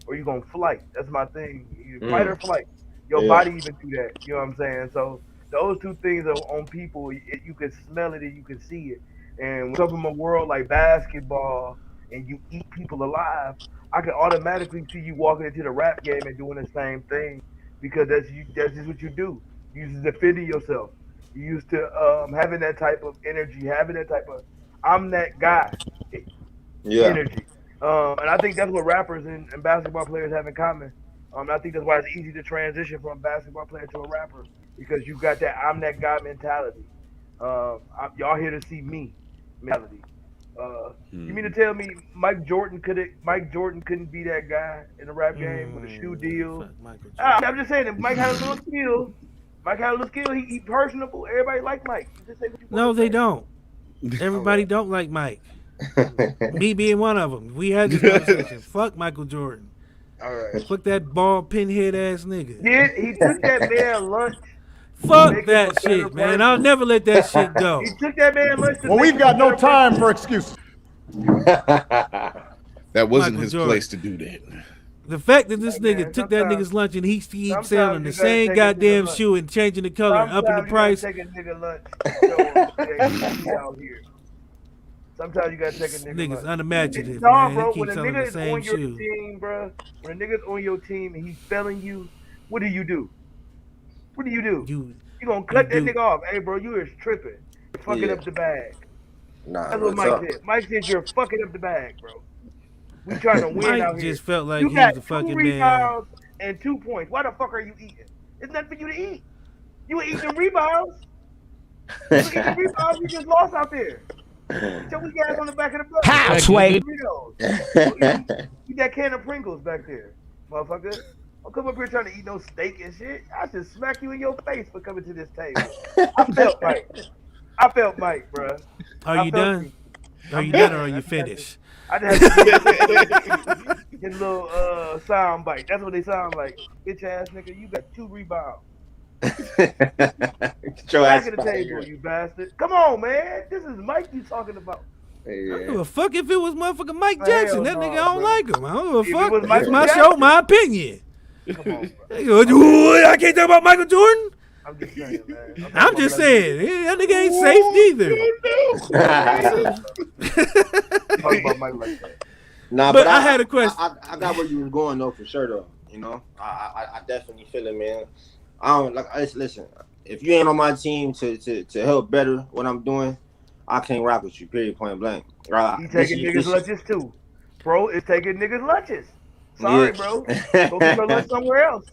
or you gonna flight. That's my thing. You fight or flight. Your body even do that. You know what I'm saying? So those two things are on people. You can smell it and you can see it. And when you come from a world like basketball and you eat people alive, I can automatically see you walking into the rap game and doing the same thing because that's just what you do. You used to defending yourself. You used to having that type of energy, having that type of I'm that guy energy. And I think that's what rappers and basketball players have in common. I think that's why it's easy to transition from a basketball player to a rapper because you got that I'm that guy mentality. Y'all here to see me mentality. You mean to tell me Mike Jordan couldn't be that guy in the rap game with a shoe deal? I'm just saying that Mike had a little skill. He personable. Everybody like Mike. Just say what you No, they say. don't. Everybody don't like Mike. Me being one of them. We had this conversation. Fuck Michael Jordan. All right. Fuck that bald pinhead ass nigga. Yeah, he took that man lunch. Fuck that shit, man. I'll never let that shit go. He took that man lunch. Well, we've got no time for excuses. That wasn't Michael his Jordan. place to do that. The fact that this nigga took that nigga's lunch and he's selling the same goddamn shoe and changing the color and upping the price. Take a nigga lunch. Out here. Sometimes you gotta take a nigga Nigga's lunch. unimaginative, No, man. bro. He When keeps a selling nigga the is same on your shoe. team, bro. When a nigga's on your team and he's failing you, what do you do? What do? You gonna cut that nigga off? Hey, bro, you is tripping. You're fucking up the bag. Nah, that's what Mike said. Mike said you're fucking up the bag, bro. We trying to win Mike out here. just felt like you he got was the fucking 2 man. rebounds and 2 points. Why the fuck are you eating? It's nothing for you to eat. You ain't eating rebounds. You ain't eating rebounds. You just lost out there. So we got on the back of the bus. How, Sway? Eat that can of Pringles back there, motherfucker. Don't come up here trying to eat no steak and shit. I just smack you in your face for coming to this table. I felt Mike, bro. Are you done? Are you done or are you finished? I just had to get a little sound bite. That's what they sound like. Bitch ass nigga, you got 2 rebounds. Get your ass back at the table, you bastard. Come on, man. This is Mike you talking about. I don't give a fuck if it was motherfucking Mike Jackson. That nigga, I don't like him. I don't give a fuck. It's That's my show, my opinion. Come on, bro. I can't talk about Michael Jordan. I'm just saying, man. I'm just saying, that nigga ain't safe neither. Talk about Mike like that. Nah, but I had a question. I got where you was going though, for sure though. You know, I definitely feel it, man. I don't like. Listen, if you ain't on my team to help better what I'm doing, I can't rock with you. Period. Point blank. He taking niggas' lunches too, bro. It's taking niggas' lunches. Sorry, bro. Go get your lunch somewhere else.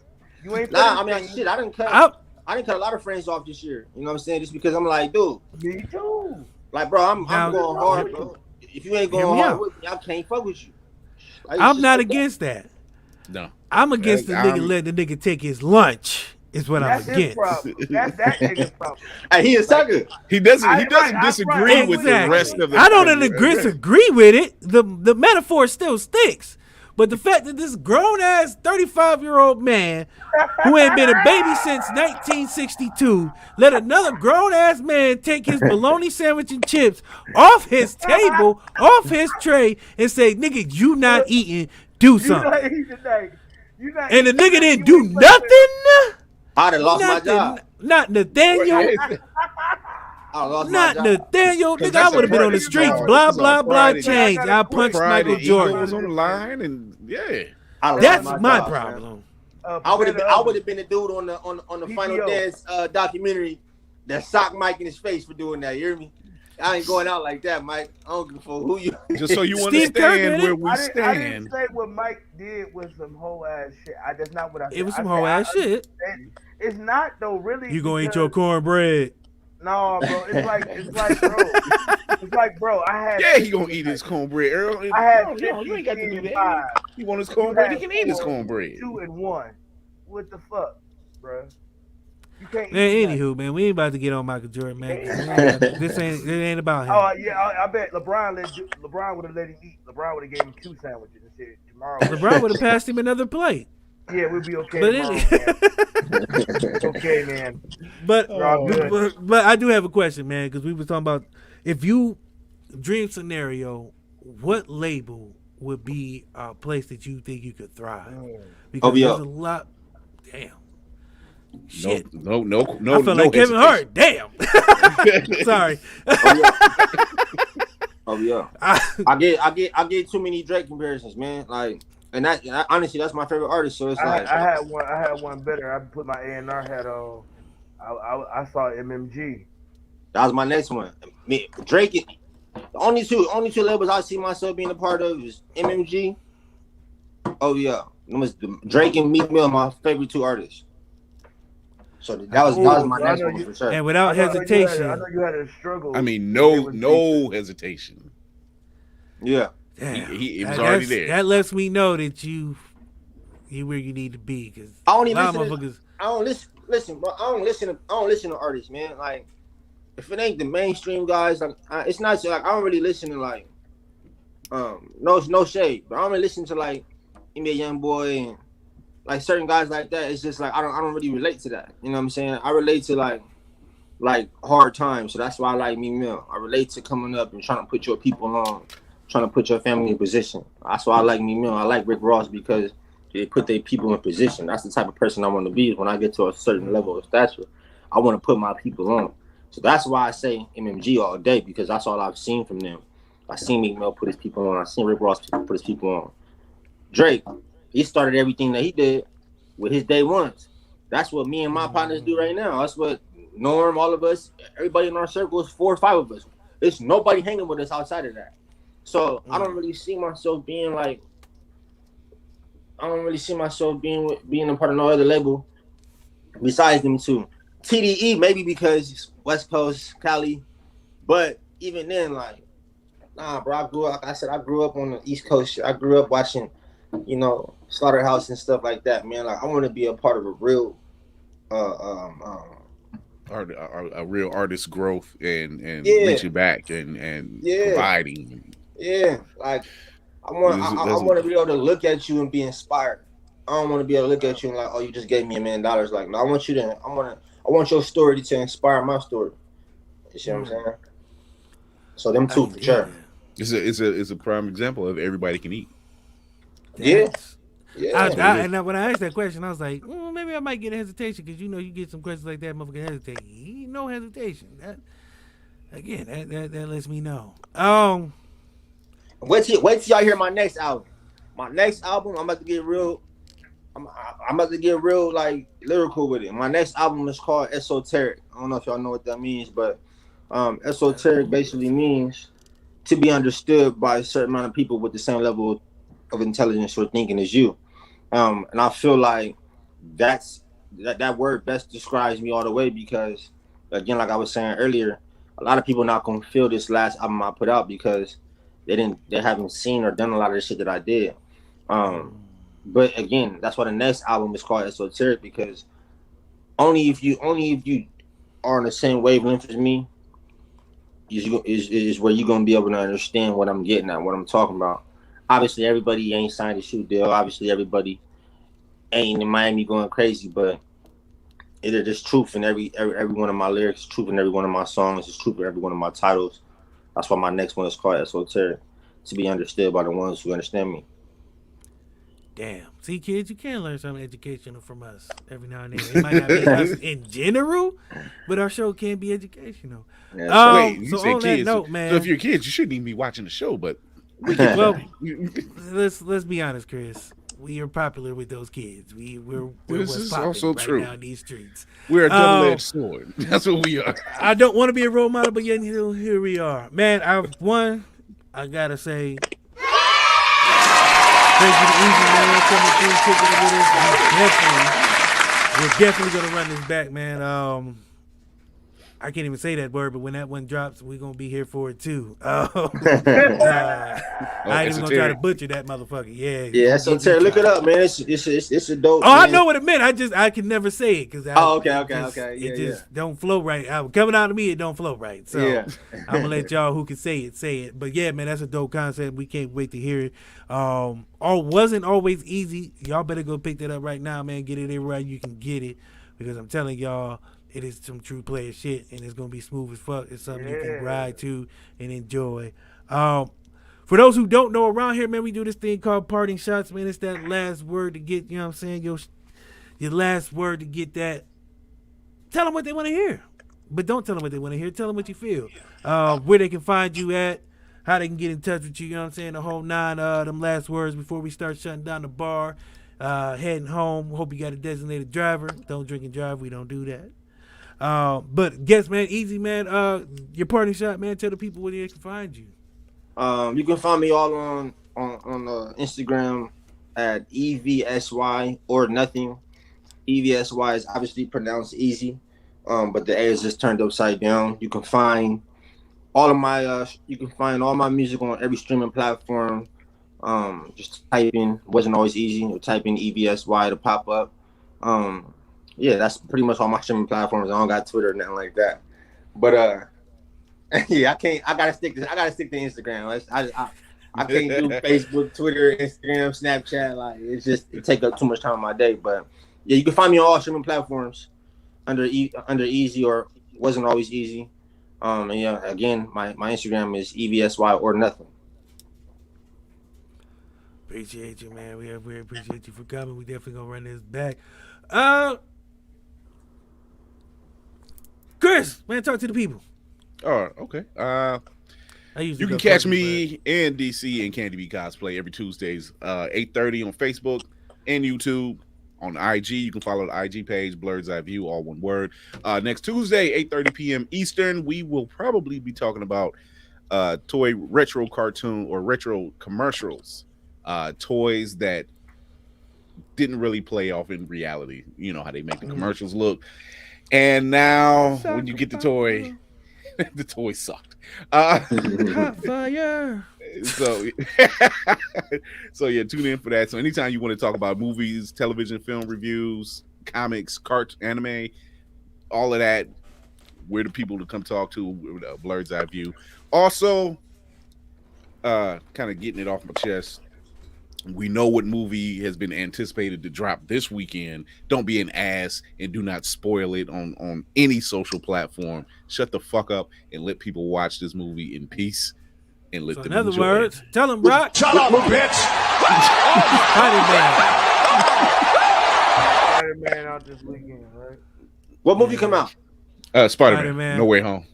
You ain't. Nah, I mean, shit. I didn't cut a lot of friends off this year. You know what I'm saying? Just because I'm like, dude. Me too. Like, bro, I'm going hard, bro. If you ain't going hard with me, I can't fuck with you. Like, I'm not against that. No. I'm against the nigga letting the nigga take his lunch. Is what That's I'm his against. problem. That's that nigga's problem. Hey, he a sucker. He doesn't disagree with the rest of the. I don't agree with it. The metaphor still sticks. But the fact that this grown ass 35-year-old man who ain't been a baby since 1962 let another grown ass man take his bologna sandwich and chips off his table, off his tray, and say, "Nigga, you not eating? Do something." And the nigga didn't do nothing. I'd have lost my job. Not Nathaniel. Not Nathaniel. Nigga, I would have been on the streets. Blah, blah, blah, change. I punched Michael Jordan. Was on the line, and yeah. That's my problem. I would have been the dude on the Final Dance documentary that socked Mike in his face for doing that. You hear me? I ain't going out like that, Mike. I don't give a fuck who you. Just so you understand where we stand. I didn't say what Mike did was some whole ass shit. That's not what I said. It was some whole ass shit. It's not though, really. You gonna eat your cornbread? No, bro. It's like, bro. I had. Yeah, he gonna eat his cornbread. Earl, I had. No, you ain't got to do that. He want his cornbread. He can eat his cornbread. 2 and 1. What the fuck, bro? You can't. Man, anywho, man, we ain't about to get on Michael Jordan, man. It ain't about him. Oh yeah, I bet LeBron would have let him eat. LeBron would have gave him 2 sandwiches and said tomorrow. LeBron would have passed him another plate. Yeah, we'll be okay. But okay, man. But I do have a question, man, because we were talking about if you dream scenario, what label would be a place that you think you could thrive? Because there's a lot. Damn. Shit. No. I feel like Kevin Hart. Damn. Sorry. Oh yeah. I get too many Drake comparisons, man. Like, and honestly, that's my favorite artist. So it's I had one better. I put my A&R hat on. I saw MMG. That was my next one. Drake. The only two labels I see myself being a part of is MMG. Oh yeah, it was Drake and Meek Mill, my favorite two artists. So that was my next one for sure. And without hesitation, I know you had a struggle. I mean, no hesitation. Yeah, he was already there. That lets me know that you where you need to be. Because I don't listen, bro. I don't listen to artists, man. Like, if it ain't the mainstream guys, like, it's not like I don't really listen to like, no shade, but I don't really listen to like NBA Youngboy and like certain guys like that. It's just like I don't really relate to that. You know what I'm saying? I relate to like hard times, so that's why I like Meek Mill. I relate to coming up and trying to put your people on, trying to put your family in position. That's why I like Meek Mill. I like Rick Ross because they put their people in position. That's the type of person I want to be. When I get to a certain level of stature, I want to put my people on. So that's why I say MMG all day, because that's all I've seen from them. I seen Meek Mill put his people on. I seen Rick Ross put his people on. Drake, he started everything that he did with his day ones. That's what me and my partners do right now. That's what Norm, all of us, everybody in our circle is 4 or 5 of us. There's nobody hanging with us outside of that. So I don't really see myself being like, being a part of no other label besides them two. TDE maybe because West Coast, Cali, but even then, like, nah, bro. I grew up on the East Coast. I grew up watching, Slaughterhouse and stuff like that, man. Like, I want to be a part of a real, a real artist growth and reaching back and providing. Yeah, like I want to be able to look at you and be inspired. I don't want to be able to look at you and like, oh, you just gave me $1 million. Like, no, I want your story to inspire my story. You see what I'm saying? So them two for sure. It's a prime example of everybody can eat. Yeah. And when I asked that question, I was like, maybe I might get a hesitation because you get some questions like that, motherfucker hesitate. No hesitation. That lets me know. Wait till y'all hear my next album. My next album, I'm about to get real. I'm about to get real like lyrical with it. My next album is called Esoteric. I don't know if y'all know what that means, but esoteric basically means to be understood by a certain amount of people with the same level of intelligence or thinking as you. And I feel like that word best describes me all the way because, again, like I was saying earlier, a lot of people not gonna feel this last album I put out because they haven't seen or done a lot of the shit that I did. But again, that's why the next album is called Esoteric, because only if you are on the same wavelength as me is where you're gonna be able to understand what I'm getting at, what I'm talking about. Obviously, everybody ain't signed a shoe deal. Obviously, everybody ain't in Miami going crazy, but there's truth in every one of my lyrics, truth in every one of my songs, there's truth in every one of my titles. That's why my next one is called Esoteric, to be understood by the ones who understand me. Damn. See, kids, you can learn something educational from us every now and then. It might not be us in general, but our show can be educational. Yeah, wait, you so say on kids. that note, man. So if you're kids, you shouldn't even be watching the show, but well, let's be honest, Chris. We are popular with those kids. We're this what's is popping also right true. now in these streets. We're a double-edged sword. That's what we are. I don't want to be a role model, but yet here we are. Man, I gotta say, thank you to Evsy, man, coming through, kicking it with us. We're definitely gonna run this back, man. I can't even say that word, but when that one drops, we're gonna be here for it too. I ain't even gonna try to butcher that motherfucker. Yeah, Esoteric. Look it up, man. It's a dope. Oh, man. I know what it meant. I can never say it because okay. It just don't flow right. Coming out of me, it don't flow right. So I'm gonna let y'all who can say it. But yeah, man, that's a dope concept. We can't wait to hear it. Wasn't always easy. Y'all better go pick that up right now, man. Get it everywhere you can get it, because I'm telling y'all, it is some true player shit, and it's gonna be smooth as fuck. It's something you can ride to and enjoy. For those who don't know, around here, man, we do this thing called parting shots, man. It's that last word to get, you know what I'm saying, your last word to get that. Tell them what they want to hear, but don't tell them what they want to hear. Tell them what you feel, where they can find you at, how they can get in touch with you. You know what I'm saying, the whole 9 them last words before we start shutting down the bar, heading home. Hope you got a designated driver. Don't drink and drive. We don't do that. But guess, man, easy, man. Your parting shot, man. Tell the people where they can find you. You can find me all on Instagram at EVSY or nothing. EVSY is obviously pronounced easy, but the A is just turned upside down. You can find all my music on every streaming platform. Just type in wasn't always easy. Or type in EVSY to pop up. Yeah, that's pretty much all my streaming platforms. I don't got Twitter or nothing like that. But yeah, I gotta stick to Instagram. I can't do Facebook, Twitter, Instagram, Snapchat. Like it take up too much time of my day. But yeah, you can find me on all streaming platforms under easy or wasn't always easy. And yeah, again, my Instagram is EVSY or nothing. Appreciate you, man. We appreciate you for coming. We definitely gonna run this back. Chris, man, talk to the people. Oh, okay. You can catch me in DC and Candy B Cosplay every Tuesdays, 8:30 on Facebook and YouTube. On IG, you can follow the IG page, Blurred's Eye View, all one word. Next Tuesday, 8:30 p.m. Eastern, we will probably be talking about toy retro cartoon or retro commercials, toys that didn't really play off in reality. You know how they make the commercials look. And now, when you get the toy, the toy sucked. Hot fire. So yeah, tune in for that. So anytime you want to talk about movies, television, film reviews, comics, anime, all of that, we're the people to come talk to with Blurred's Eye View. Also, kind of getting it off my chest, we know what movie has been anticipated to drop this weekend. Don't be an ass and do not spoil it on any social platform. Shut the fuck up and let people watch this movie in peace and let them enjoy words, it. tell them, Brock. Shut up, bitch! Spider-Man out this weekend, right? What movie come out? Spider-Man. No Way Home.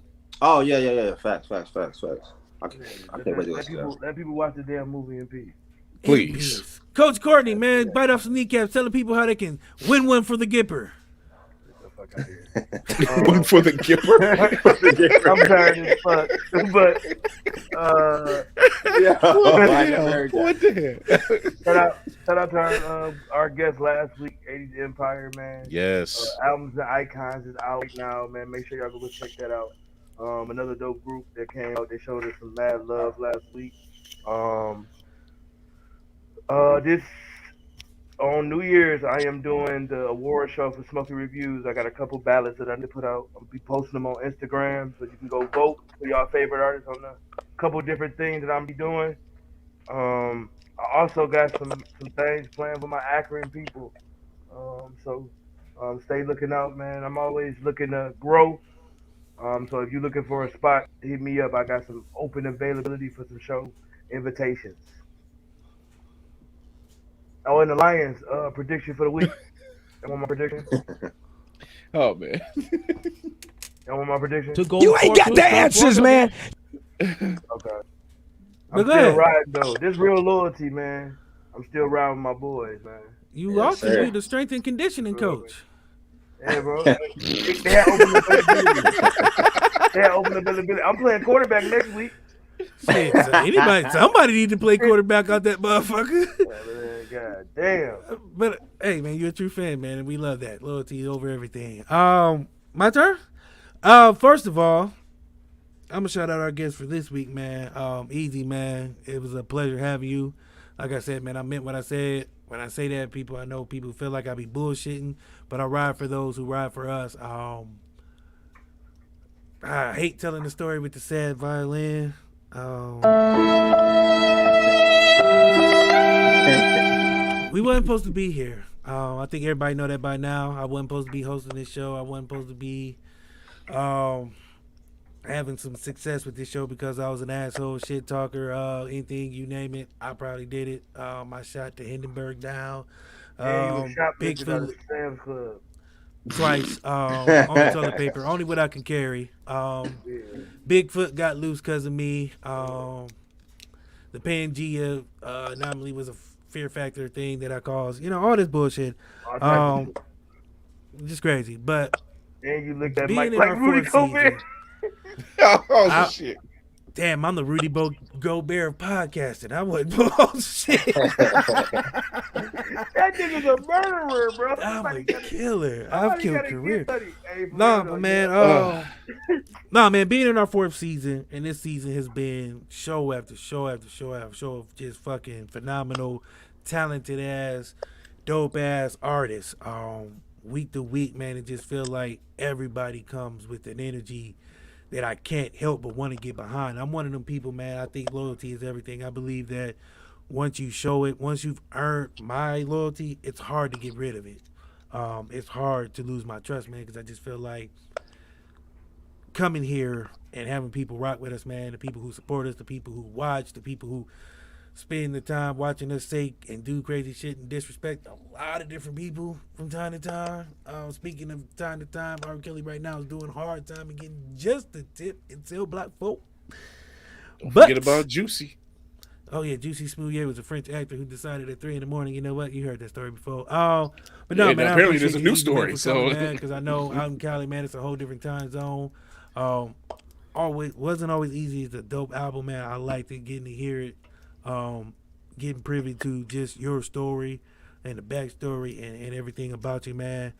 Oh yeah. Facts. I can't wait to go. Let people watch the damn movie in peace. Please. Coach Courtney, man, bite off some kneecaps, telling people how they can win one for the Gipper. One for the Gipper. I'm tired as fuck. But what the hell? Shout out to our guest last week, 80s Empire, man. Yes. Albums and Icons is out now, man. Make sure y'all go check that out. Another dope group that came out. They showed us some mad love last week. This on New Year's, I am doing the award show for Smoky Reviews. I got a couple ballots that I need to put out. I'll be posting them on Instagram, so you can go vote for y'all favorite artists on a couple different things that I'm be doing. I also got some things planned for my Akron people. So stay looking out, man. I'm always looking to grow. So if you're looking for a spot, hit me up. I got some open availability for some show invitations. Oh, and the Lions prediction for the week. That want my prediction? Oh man. That want my prediction? You ain't got the answers, man. Okay. I'm still riding though. This real loyalty, man. I'm still riding with my boys, man. You also be the strength and conditioning coach. Yeah, bro. They had open availability. I'm playing quarterback next week. Shit, somebody need to play quarterback out that motherfucker. God damn. But hey, man, you're a true fan, man, and we love that. Loyalty over everything. My turn. First of all, I'm gonna shout out our guest for this week, man. Easy, man. It was a pleasure having you. Like I said, man, I meant what I said. When I say that, I know people feel like I be bullshitting, but I ride for those who ride for us. I hate telling the story with the sad violin. We wasn't supposed to be here. I think everybody know that by now. I wasn't supposed to be hosting this show. I wasn't supposed to be having some success with this show because I was an asshole, shit talker, anything, you name it. I probably did it. I shot the Hindenburg down. Bigfoot twice on toilet paper, only what I can carry. Bigfoot got loose because of me. The Pangea anomaly was a fear factor thing that I caused. You know, all this bullshit. Just crazy. But And you looked at being Mike in like our Rudy fourth Gobert. Oh shit! Damn, I'm the Rudy Gobert of podcasting. I wasn't. Oh shit! That nigga's a murderer, bro. I'm a killer. I've Somebody killed gotta career. get Buddy. Hey, for Nah, real, but man, nah, man, being in our fourth season, and this season has been show after show after show after show of just fucking phenomenal, talented ass, dope ass artists. Week to week, man, it just feels like everybody comes with an energy that I can't help but want to get behind. I'm one of them people, man. I think loyalty is everything. I believe that once you show it, once you've earned my loyalty, it's hard to get rid of it. It's hard to lose my trust, man, because I just feel like coming here and having people rock with us, man, the people who support us, the people who watch, the people who spend the time watching us say and do crazy shit and disrespect a lot of different people from time to time. Speaking of time to time, R. Kelly right now is doing hard time and getting just the tip and sell black folk. Don't forget about Juicy. Oh yeah, Juicy Smouye was a French actor who decided at 3 a.m. You know what? You heard that story before. Oh, but no, yeah, man. Apparently, there's a new story. So, because I know out in Cali, man, it's a whole different time zone. Wasn't always easy. It's a dope album, man. I liked it, getting to hear it, getting privy to just your story and the backstory and everything about you, man.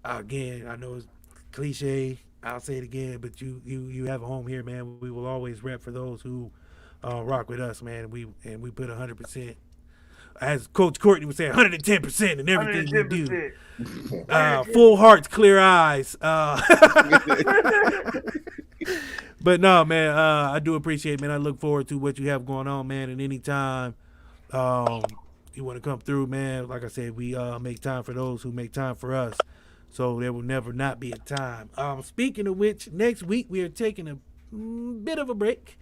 Again, I know it's cliche. I'll say it again, but you have a home here, man. We will always rep for those who rock with us, man. We put 100%, as Coach Courtney would say, 110% in everything 110%. We do. Full hearts, clear eyes. But no, man, I do appreciate it, man. I look forward to what you have going on, man. And anytime you want to come through, man, like I said, we make time for those who make time for us. So there will never not be a time. Speaking of which, next week we are taking a bit of a break.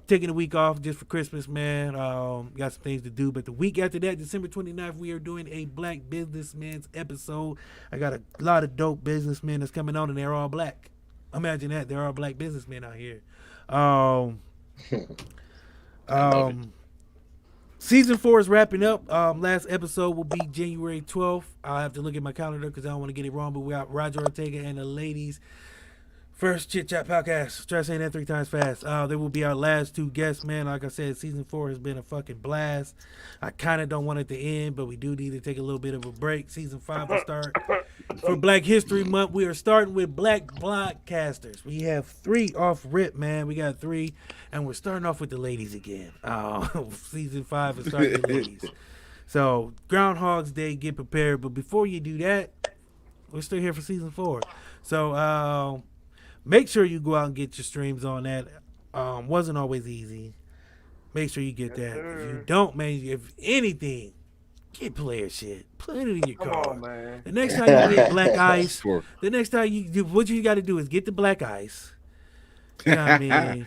Taking a week off just for Christmas, man. Got some things to do. But the week after that, December 29th, we are doing a Black Businessman's episode. I got a lot of dope businessmen that's coming on, and they're all black. Imagine that. There are black businessmen out here. Season 4 is wrapping up. Last episode will be January 12th. I'll have to look at my calendar because I don't want to get it wrong. But we got Roger Ortega and the ladies. First Chit Chat Podcast. Try saying that 3 times fast. They will be our last 2 guests, man. Like I said, season 4 has been a fucking blast. I kind of don't want it to end, but we do need to take a little bit of a break. Season 5 will start for Black History Month. We are starting with Black Broadcasters. We have 3 off rip, man. We got 3, and we're starting off with the ladies again. Season 5 is starting with the ladies. So Groundhog's Day, get prepared. But before you do that, we're still here for season 4. So make sure you go out and get your streams on that. Wasn't always easy. Make sure you get that. If you don't, man, if anything, get player shit. Put it in your car. Come on, man. The next time you get black ice, the next time you do, what you got to do is get the black ice. You know what I mean?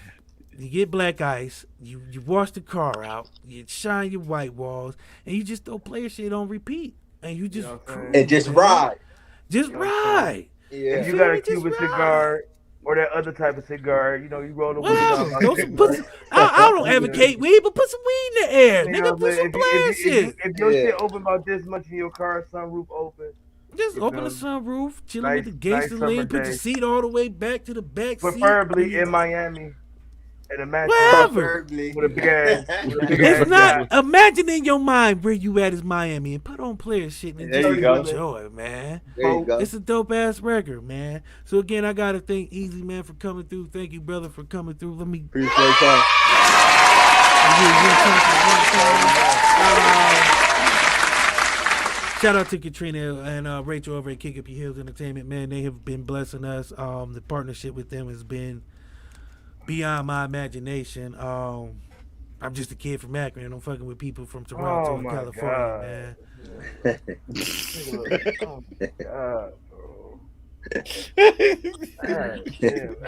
You get black ice, you wash the car out, you shine your white walls, and you just throw player shit on repeat. And you just and just ride. Just ride. Yeah. If you got a Cuban cigar or that other type of cigar, you roll the weed on. I don't advocate weed, but put some weed in the air. Nigga, put some player shit. If your shit open about this much in your car, sunroof open. Just open the sunroof, chilling with the gangster lean, put your seat all the way back to the back seat. Preferably in Miami. And imagine with a big ass. It's not. Imagine in your mind where you at is Miami and put on player shit and just enjoy, man. There you go. It's a dope ass record, man. So again, I gotta thank Easy, man, for coming through. Thank you, brother, for coming through. Let me appreciate that. Shout out to Katrina and Rachel over at Kick Up Your Heels Entertainment, man. They have been blessing us. The partnership with them has been beyond my imagination. I'm just a kid from Akron. I'm fucking with people from Toronto and California, man. Oh my God, bro.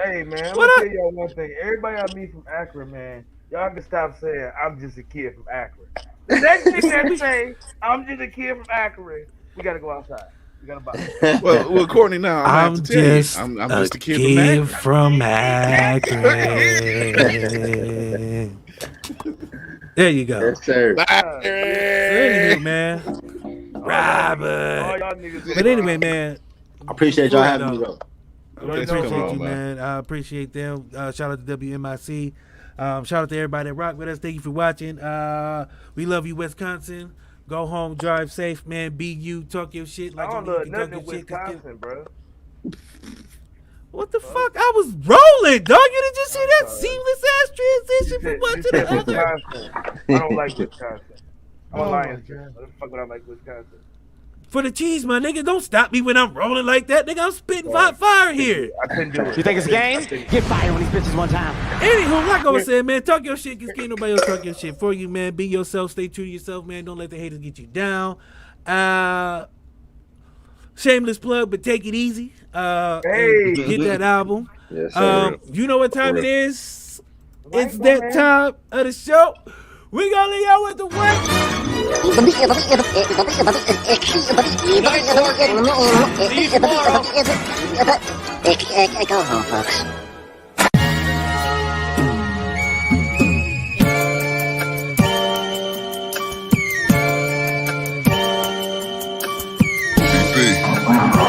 Hey, man, I'm gonna tell y'all one thing. Everybody I meet from Akron, man, y'all can stop saying I'm just a kid from Akron. The next thing that say I'm just a kid from Akron, we gotta go outside. We gotta buy. Well, Courtney, now I'm just a kid from Akron. There you go. Yes, sir. Anyway, man. Robert. But anyway, man, I appreciate y'all having me though. I appreciate you, man. I appreciate them. Shout out to WMIC. Shout out to everybody that rock with us. Thank you for watching. We love you, Wisconsin. Go home, drive safe, man. Be you, talk your shit like I don't you love can nothing talk in your shit. Wisconsin, bro. What the fuck? I was rolling, dog. You didn't just see that seamless ass transition from one to the other. Wisconsin. I don't like Wisconsin. I'm a Lions fan. What the fuck would I like Wisconsin? For the cheese, my nigga. Don't stop me when I'm rolling like that, nigga. I'm spitting fire here. I couldn't do it. You think it's a game? Get fired on these bitches one time. Anywho, like I was saying, man, talk your shit because can't nobody else talk your shit for you, man. Be yourself. Stay true to yourself, man. Don't let the haters get you down. Shameless plug, but take it easy. Get that album. Yes, you know what time it is? It's that time of the show. We gonna leave y'all with the work. Go home, folks. Big.